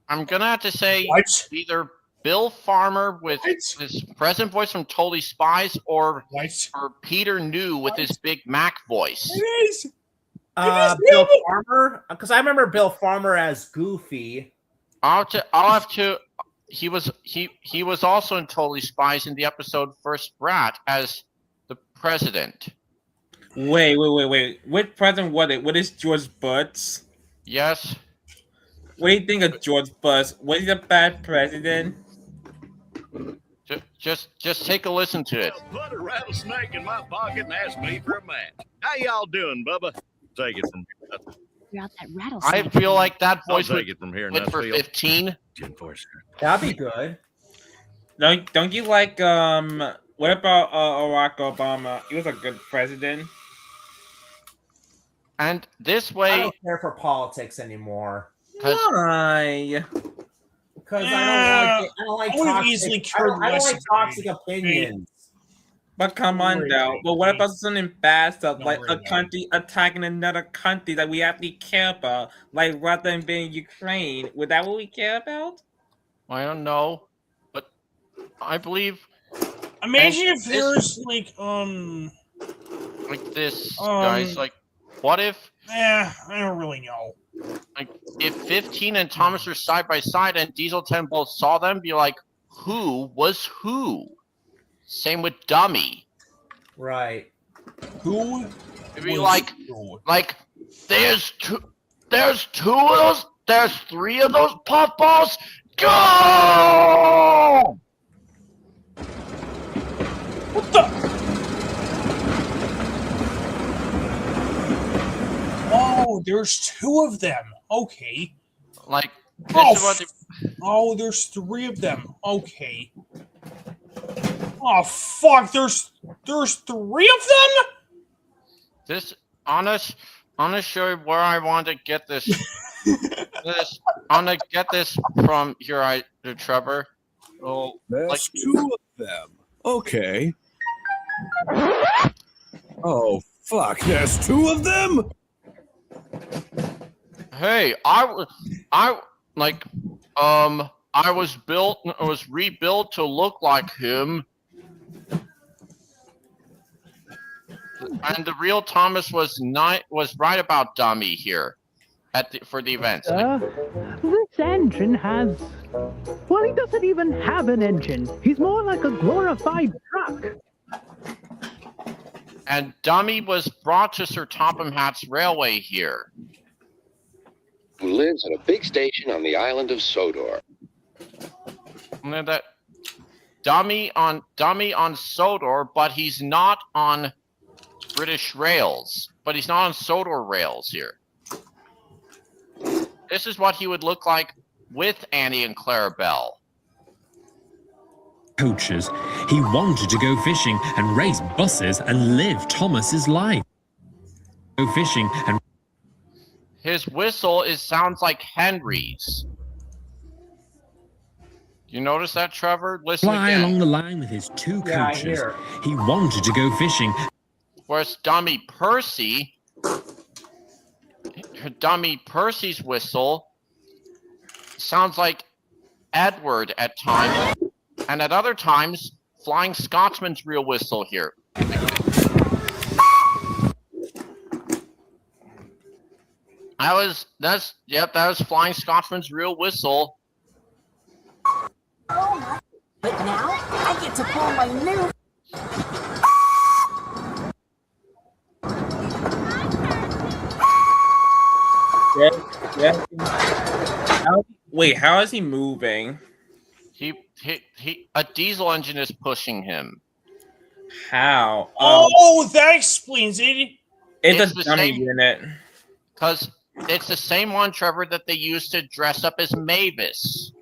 I'm gonna have to say either Bill Farmer with his present voice from Totally Spies or Peter New with his Big Mac voice. It is. Bill Farmer, because I remember Bill Farmer as Goofy. I'll have to. He was also in Totally Spies in the episode First Brat as the president. Wait. Which president was it? What is George Bush? Yes. What do you think of George Bush? Was he a bad president? Just take a listen to it. Put a rattlesnake in my pocket and ask me for a match. How y'all doing, Bubba? Take it from here. You're out that I rattlesnake. feel like that I'll voice take it from here. would for 15. That'd be good. Don't you like what about Barack Obama? He was a good president. And this I way, don't care for politics anymore. Why? Because Yeah, I don't like I would've toxic. easily I cared don't less like if toxic they- opinions. But come Don't on, worry though. about it. But what about something bad stuff, Don't like worry a about it. country attacking another country that we actually care about, like Russia invading Ukraine? Would that what we care about? I don't know, but I believe. Imagine and if there's like this, guys. Like, what if? I don't really know. Like, if 15 and Thomas are side by side and Diesel 10 both saw them, be like, who was who? Same with Dummy. Right. Who? It'd be like, there's two of those. There's 3 of those puffballs. Go! What the? Oh, there's 2 of them. Okay. Like, this Oh, is what oh, there's 3 of them. Okay. Oh fuck! There's 3 of them. this honest show you where I want to get this. I'm gonna get this from here, Trevor. Oh, there's 2 of them. Okay. Oh fuck! There's 2 of them. Hey, I was rebuilt to look like him. And the real Thomas was right about Dummy here for the event. This engine has... Well, he doesn't even have an engine. He's more like a glorified truck. And Dummy was brought to Sir Topham Hatt's railway here. Who lives at a big station on the island of Sodor. And that Dummy on Sodor, but he's not on British rails. But he's not on Sodor rails here. This is what he would look like with Annie and Clarabelle. Coaches. He wanted to go fishing and race buses and live Thomas's life. Go fishing and... His whistle sounds like Henry's. You notice that, Trevor? Listen fly again. along the line with his 2 Yeah, I coaches. hear. He wanted to go fishing. Whereas Dummy Percy's whistle sounds like Edward at times, and at other times, Flying Scotsman's real whistle here. That was Flying Scotsman's real whistle. Oh, but now I get to pull my new... Wait, how is he moving? A diesel engine is pushing him. How? Oh, that explains it. It's a dummy unit. Because it's the same one, Trevor, that they used to dress up as Mavis.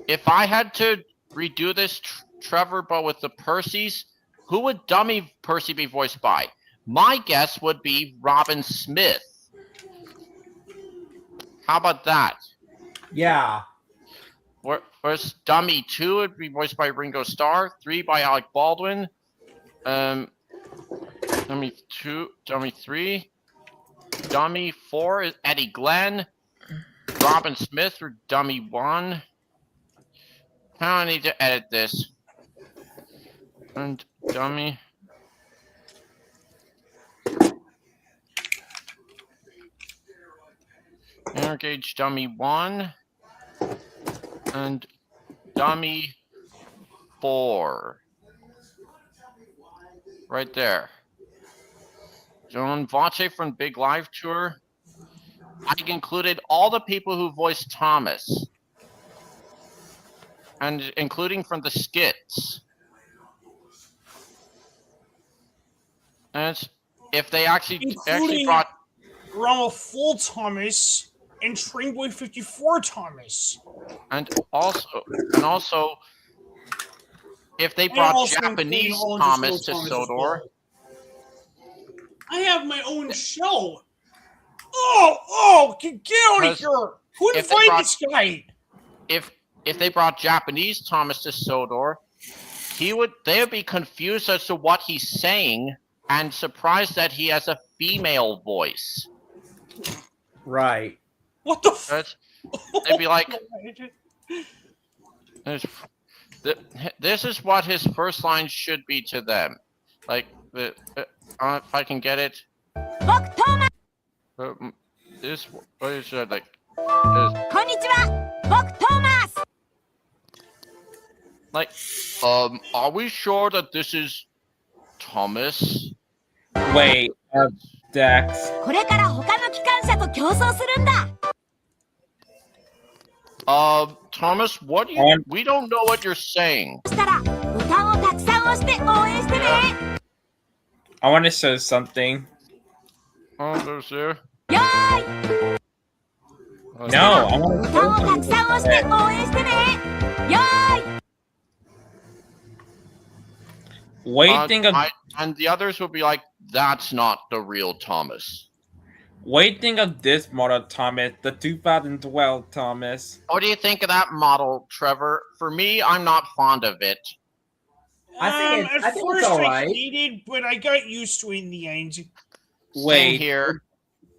If I had to redo this, Trevor, but with the Percys, who would Dummy Percy be voiced by? My guess would be Robin Smith. How about that? Yeah. Whereas Dummy 2 would be voiced by Ringo Starr, 3 by Alec Baldwin, Dummy 2, Dummy 3, Dummy 4 is Eddie Glenn, Robin Smith for Dummy 1. Now I need to edit this. And Dummy. Inner gauge Dummy 1. And Dummy 4. Right there. John Vache from Big Live Tour. I included all the people who voiced Thomas. And including from the skits. And if they actually brought Rama Full Thomas and Trainboy 54 Thomas. And also, if they brought Japanese Thomas to Sodor, I have my own show. Oh, get out of here! Who invited this guy? If they brought Japanese Thomas to Sodor, they would be confused as to what he's saying and surprised that he has a female voice. Right. What the f- They'd be like, this is what his first line should be to them. Like, if I can get it. This, what is it, like? Like, are we sure that this is Thomas? Wait, Dex. Thomas, what do you? We don't know what you're saying. I want to show something. Oh, there's there. No, I want to show something. What do you think of? And the others will be like, "That's not the real Thomas." What do you think of this model, Thomas? The 2012 Thomas. What do you think of that model, Trevor? For me, I'm not fond of it. I think at first it's all I right. hated, but I got used to it in the end. Wait, here.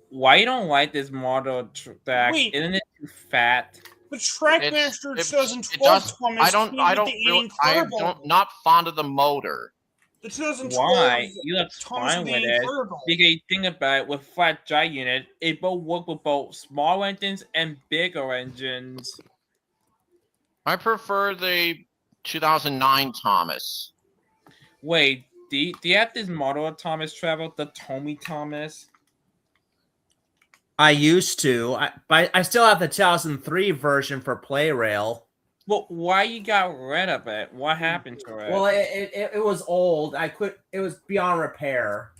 Why you don't like this model, Dex? Wait. Isn't it too fat? But Trackmaster 2012 Thomas I don't not fond of the motor. The 2012 Why? You look Thomas fine the with it. Incredible. Because you think about it, with flat giant unit, it both work with both small engines and bigger engines. I prefer the 2009 Thomas. Wait, do you have this model of Thomas, Trevor? The Tommy Thomas? I used to. I still have the 2003 version for Playrail. Well, why you got rid of it? What happened to it? Well, it was old. It was beyond repair.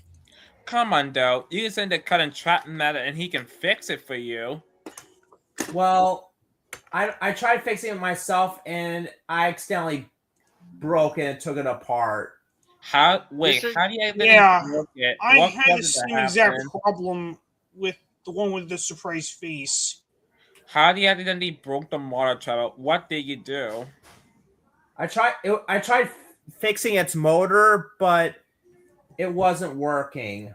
Come on, though. You can send a cut and trap matter, and he can fix it for you. Well, I tried fixing it myself, and I accidentally broke it and took it apart. How? Wait, how do you? Broke it? I What had the caused it to same exact happen? problem with the one with the surprise face. How do you accidentally broke the model, Trevor? What did you do? I tried fixing its motor, but it wasn't working.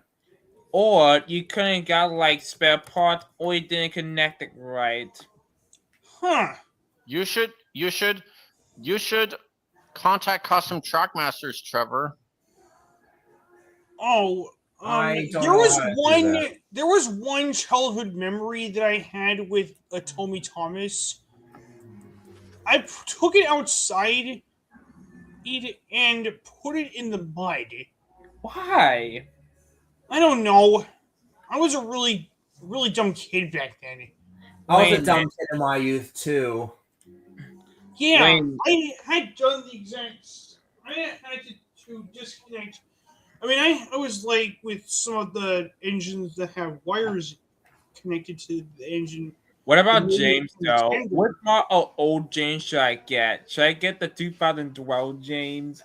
Or you couldn't got like spare parts, or you didn't connect it right. Huh. You should contact Custom Trackmasters, Trevor. Oh, I don't there know was how to do one. that. There was one childhood memory that I had with a Tommy Thomas. I took it outside, and put it in the mud. Why? I don't know. I was a really dumb kid back then. I was a dumb kid in my youth too. Yeah, I had done the exact. I had to disconnect. I mean, I was like with some of the engines that have wires connected to the engine. What about And then James, the though? tender. What model old James should I get? Should I get the 2012 James?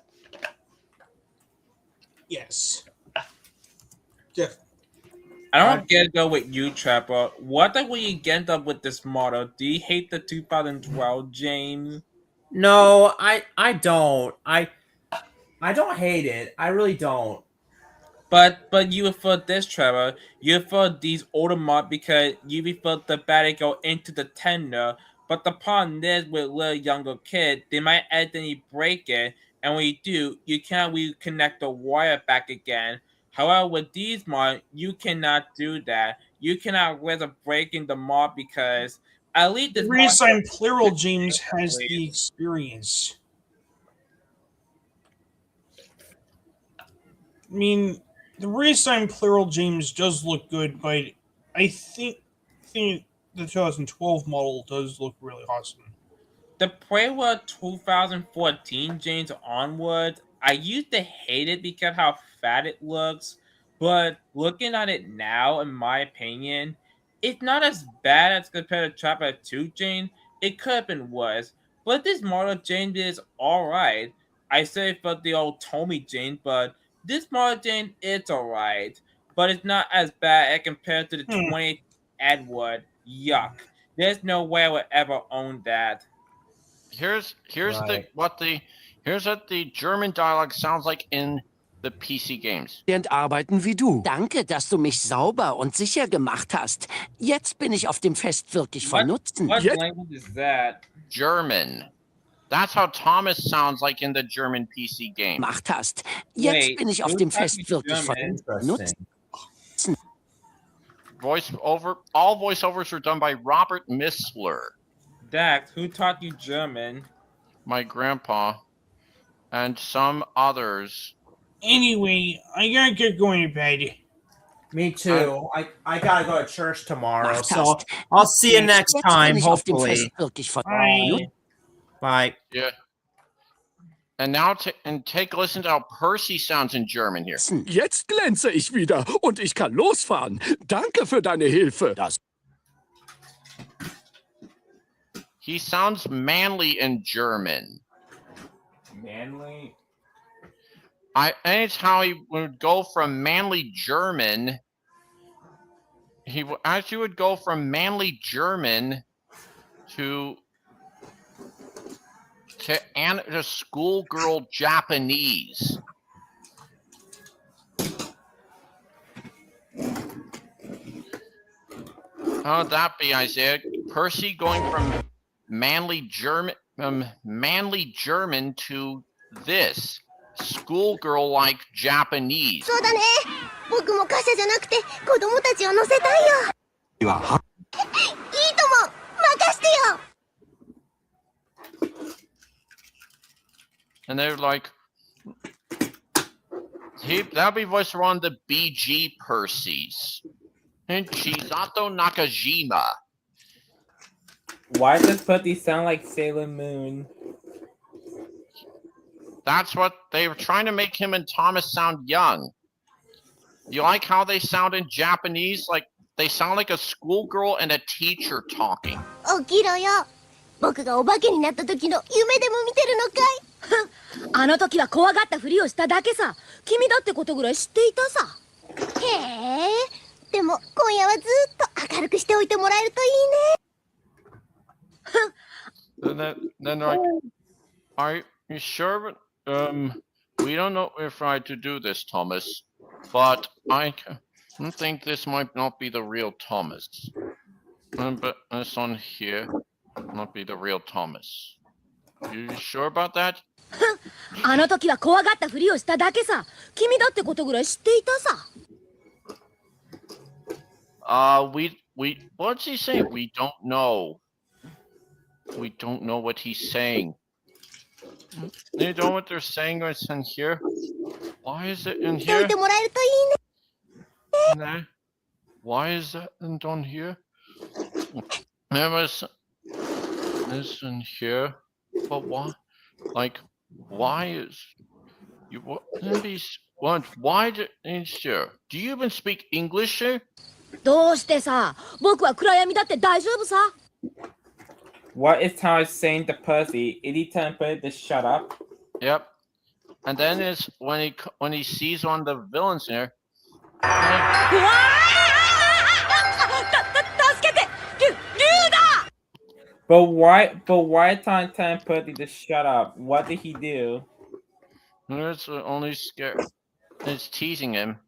Yes. Definitely. I don't get though with you, Trapper. What will you get up with this model? Do you hate the 2012 James? No, I don't. I don't hate it. I really don't. But you prefer this, Trevor. You prefer these older mod because you prefer the battery go into the tender. But the problem is with little younger kid, they might accidentally break it, and when you do, you can't reconnect the wire back again. However, with these mod, you cannot do that. You cannot risk breaking the mod because at least this Reassigned Plural James has the experience. I mean, the reassigned Plural James does look good, but I think the 2012 model does look really awesome. The pre-war 2014 James onward, I used to hate it because how fat it looks, but looking at it now, in my opinion, it's not as bad as compared to Trapper 2 James. It could have been worse, but this model James is alright. I say for the old Tommy James, but this model James is alright. but it's not as bad as compared to the 20th Edward. Yuck. There's no way I would ever own that. Here's Right. what the German dialogue sounds like in the PC games. Arbeiten wie du. Danke, dass du mich sauber und sicher gemacht hast. Jetzt bin ich auf dem Fest wirklich von Nutzen. What language is that? German. That's how Thomas sounds like in the German PC game. Gemacht hast. Jetzt bin ich auf dem Fest wirklich von Nutzen. All voiceovers were done by Robert Missler. Dax, who taught you German? My grandpa. And some others. Anyway, I gotta get going to bed. Me too. I gotta go to church tomorrow, so I'll see you next time, hopefully. Bye. Bye. Yeah. And now take a listen to how Percy sounds in German here. Jetzt glänze ich wieder und ich kann losfahren. Danke für deine Hilfe. He sounds manly in German. Manly? And it's how he would go from manly German. He actually would go from manly German to schoolgirl Japanese. How would that be, Isaiah? Percy going from manly German to this schoolgirl-like Japanese. そうだね。僕も貨車じゃなくて子供たちを乗せたいよ。いいとも。任してよ。 And they're like, that'll be voiced around the BG Percys. And Chisato Nakajima. Why does Putty sound like Sailor Moon? That's what they were trying to make him and Thomas sound young. You like how they sound in Japanese? Like they sound like a schoolgirl and a teacher talking. 起きろよ。僕がお化けになった時の夢でも見てるのかい？あの時は怖がったふりをしただけさ。君だってことぐらい知っていたさ。へえ。でも今夜はずっと明るくしておいてもらえるといいね。then they're like, are you sure? We don't know if I to do this, Thomas, but I think this might not be the real Thomas. But this one here not be the real Thomas. You sure about that? あの時は怖がったふりをしただけさ。君だってことぐらい知っていたさ。What's he saying? We don't know. We don't know what he's saying. You know what they're saying it's in here? Why is it in here? Why is that on here? There was this in here, but why? Like, why is you? What? Why is here? Do you even speak English here? どうしてさ。僕は暗闇だって大丈夫さ。 What is Thomas saying to Percy? Is he telling Percy to shut up? Yep. And then it's when he sees one of the villains here. But why Thomas telling Percy to shut up? What did he do? It's only scared. It's teasing him.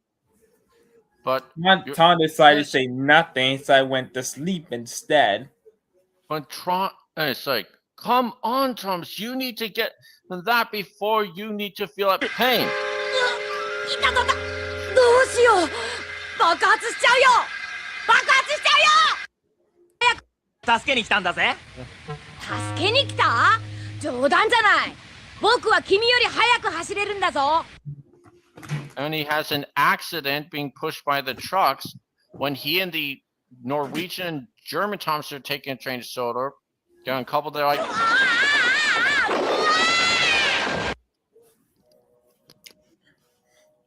But Tom decided to say nothing, so I went to sleep instead. But it's like, come on, Thomas, you need to get that before you need to feel that pain. どうしよう。爆発しちゃうよ。爆発しちゃうよ。早く助けに来たんだぜ。助けに来た？冗談じゃない。僕は君より早く走れるんだぞ。 And he has an accident being pushed by the trucks when he and the Norwegian and German Thomas are taking a train to Sodor. Getting a couple, they're like,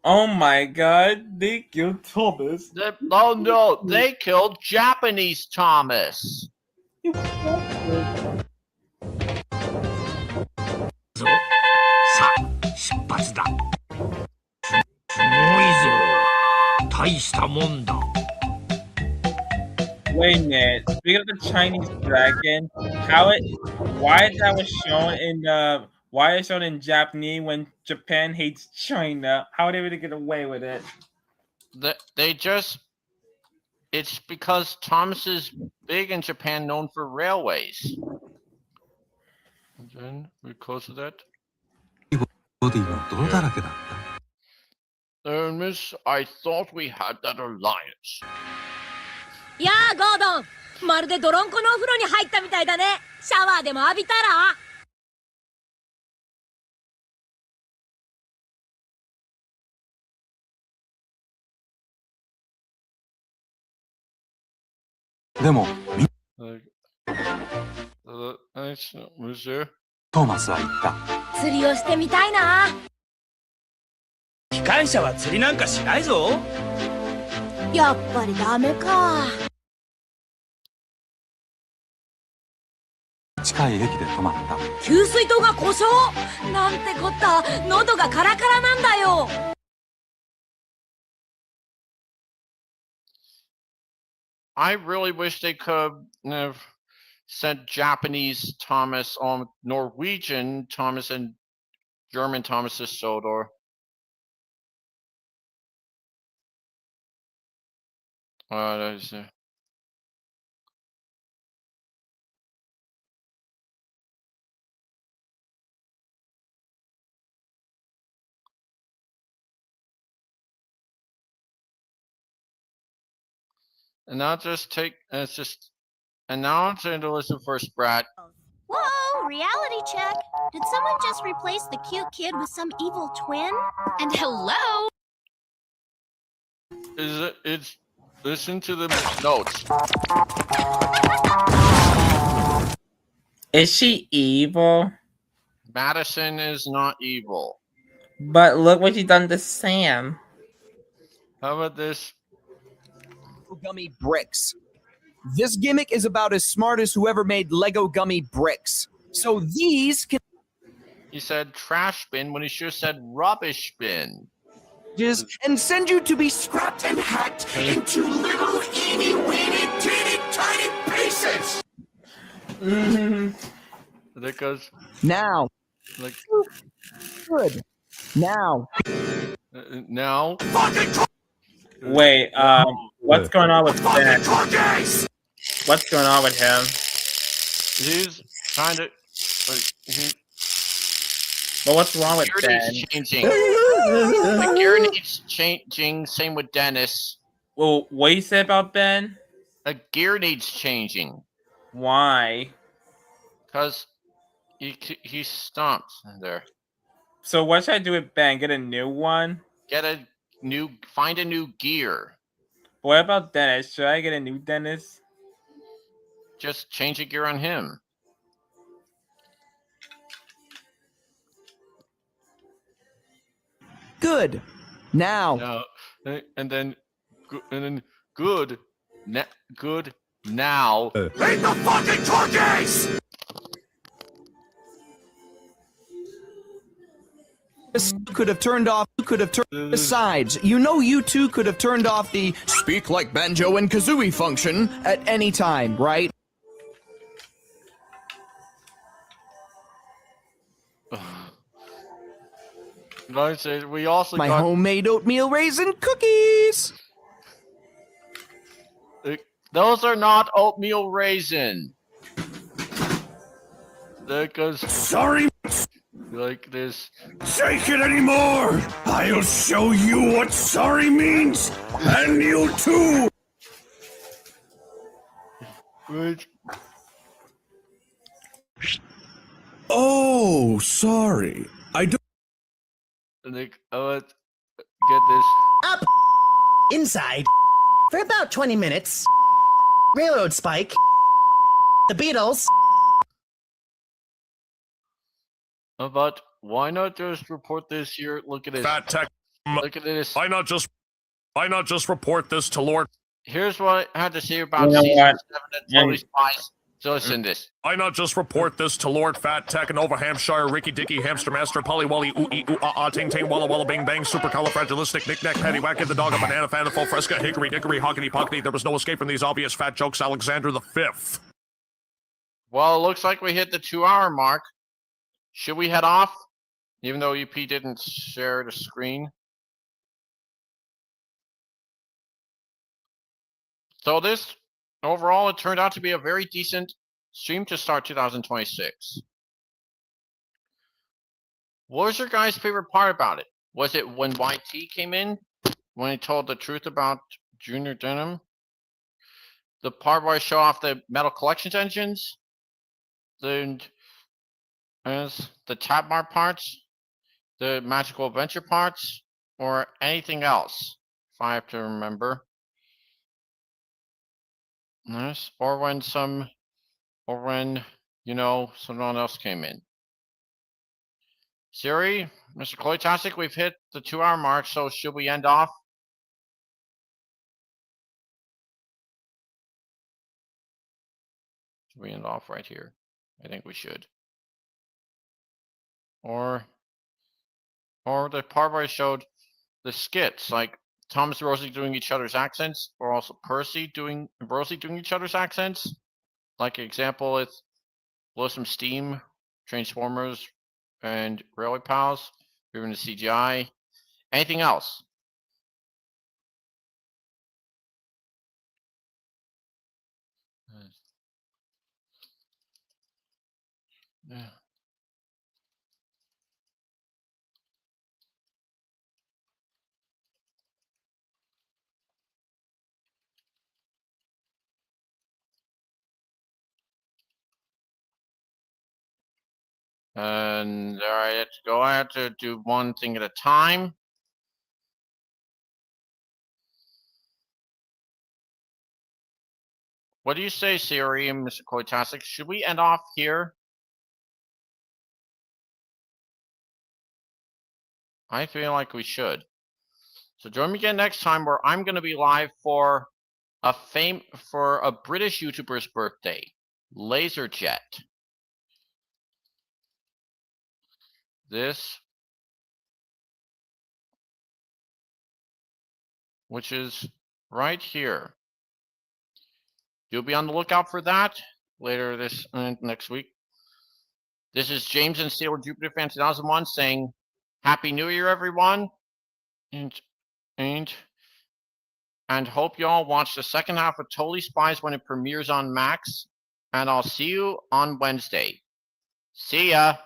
oh my god, they killed Thomas. Oh no, they killed Japanese Thomas. さあ、出発だ。すごいぞ。大したもんだ。 Wait a minute. Speaking of the Chinese dragon, why that was shown in why it's shown in Japanese when Japan hates China? How are they able to get away with it? It's because Thomas is big in Japan, known for railways. And then we close to that. Miss, I thought we had that alliance. やあ、ゴードン。まるで泥んこのお風呂に入ったみたいだね。シャワーでも浴びたら？でも、トーマスは言った。釣りをしてみたいな。機関車は釣りなんかしないぞ。やっぱりダメか。近い駅で止まった。給水塔が故障なんてこった。喉がカラカラなんだよ。I really wish they could have sent Japanese Thomas on Norwegian Thomas and German Thomas to Sodor. And now now I'm trying to listen for Sprat. Whoa, reality check. Did someone just replace the cute kid with some evil twin? And hello? It's listen to the notes. Is she evil? Madison is not evil. But look what she's done to Sam. How about this? Gummy bricks. This gimmick is about as smart as whoever made Lego gummy bricks. So these can... He said trash bin when he should have said rubbish bin. And send you to be scrapped and hacked into little eeny-weeny teeny tiny pieces! That goes... Now. Like... Good. Now. Now? Wait, what's going on with Ben? What's going on with him? He's trying to... But what's wrong with Ben? Changing. The gear needs changing, same with Dennis. Well, what you say about Ben? The gear needs changing. Why? Because he stomps there. So what should I do with Ben? Get a new one? Find a new gear. What about Dennis? Should I get a new Dennis? Just change a gear on him. Good. Now. And then good. Good now. Leave the fucking turkeys! Could have turned off. Besides, you know you two could have turned off the speak like Banjo and Kazooie function at any time, right? We also my homemade oatmeal raisin cookies. Those are not oatmeal raisin. That goes. Sorry. Like this. Shake it anymore! I'll show you what sorry means! And you too! Which... Oh, sorry. I don't... Like, let's get this. Up! Inside. For about 20 minutes. Railroad Spike. The Beatles. But why not just report this here? Look at this. Fat Tech. Look at this. Why not just report this to Lord? Here's what I had to say about season 7 of Totally Spies. So listen to this. I not just report this to Lord Fat Tech and Nova Hampshire, Ricky Dicky, Hamster Master, Polly Wally, ooh ee ooh ah ah, ting ting, walla walla, bing bang, supercalifragilistic, knick knack, patty whack, get the dog, a banana, fan, full fresca, hickory dickory, hockety pockety. There was no escape from these obvious fat jokes. Alexander the Fifth. Well, it looks like we hit the 2-hour mark. Should we head off? Even though UP didn't share the screen. So this, overall, it turned out to be a very decent stream to start 2026. What was your guys' favorite part about it? Was it when YT came in? When he told the truth about Junior Denim? The part where I show off the Metal Collections engines? The tab bar parts? The Magical Adventure parts? Or anything else? If I have to remember. Yes, or when someone else came in. Siri, Mr. Kloitastic, we've hit the 2-hour mark, so should we end off? Should we end off right here? I think we should. Or the part where I showed the skits, like Thomas and Rosie doing each other's accents, or also Percy and Rosie doing each other's accents. Like example with Blow Some Steam, Transformers, and Railway Pals, even the CGI. Anything else? Yeah. And all right, let's go. I have to do one thing at a time. What do you say, Siri and Mr. Koitasik? Should we end off here? I feel like we should. So join me again next time where I'm going to be live for a British YouTuber's birthday, Laserjet. This, which is right here. You'll be on the lookout for that later this next week. This is James and Sailor Jupiter Fan 2001 saying Happy New Year, everyone, and hope you all watch the second half of Totally Spies when it premieres on Max. And I'll see you on Wednesday. See ya.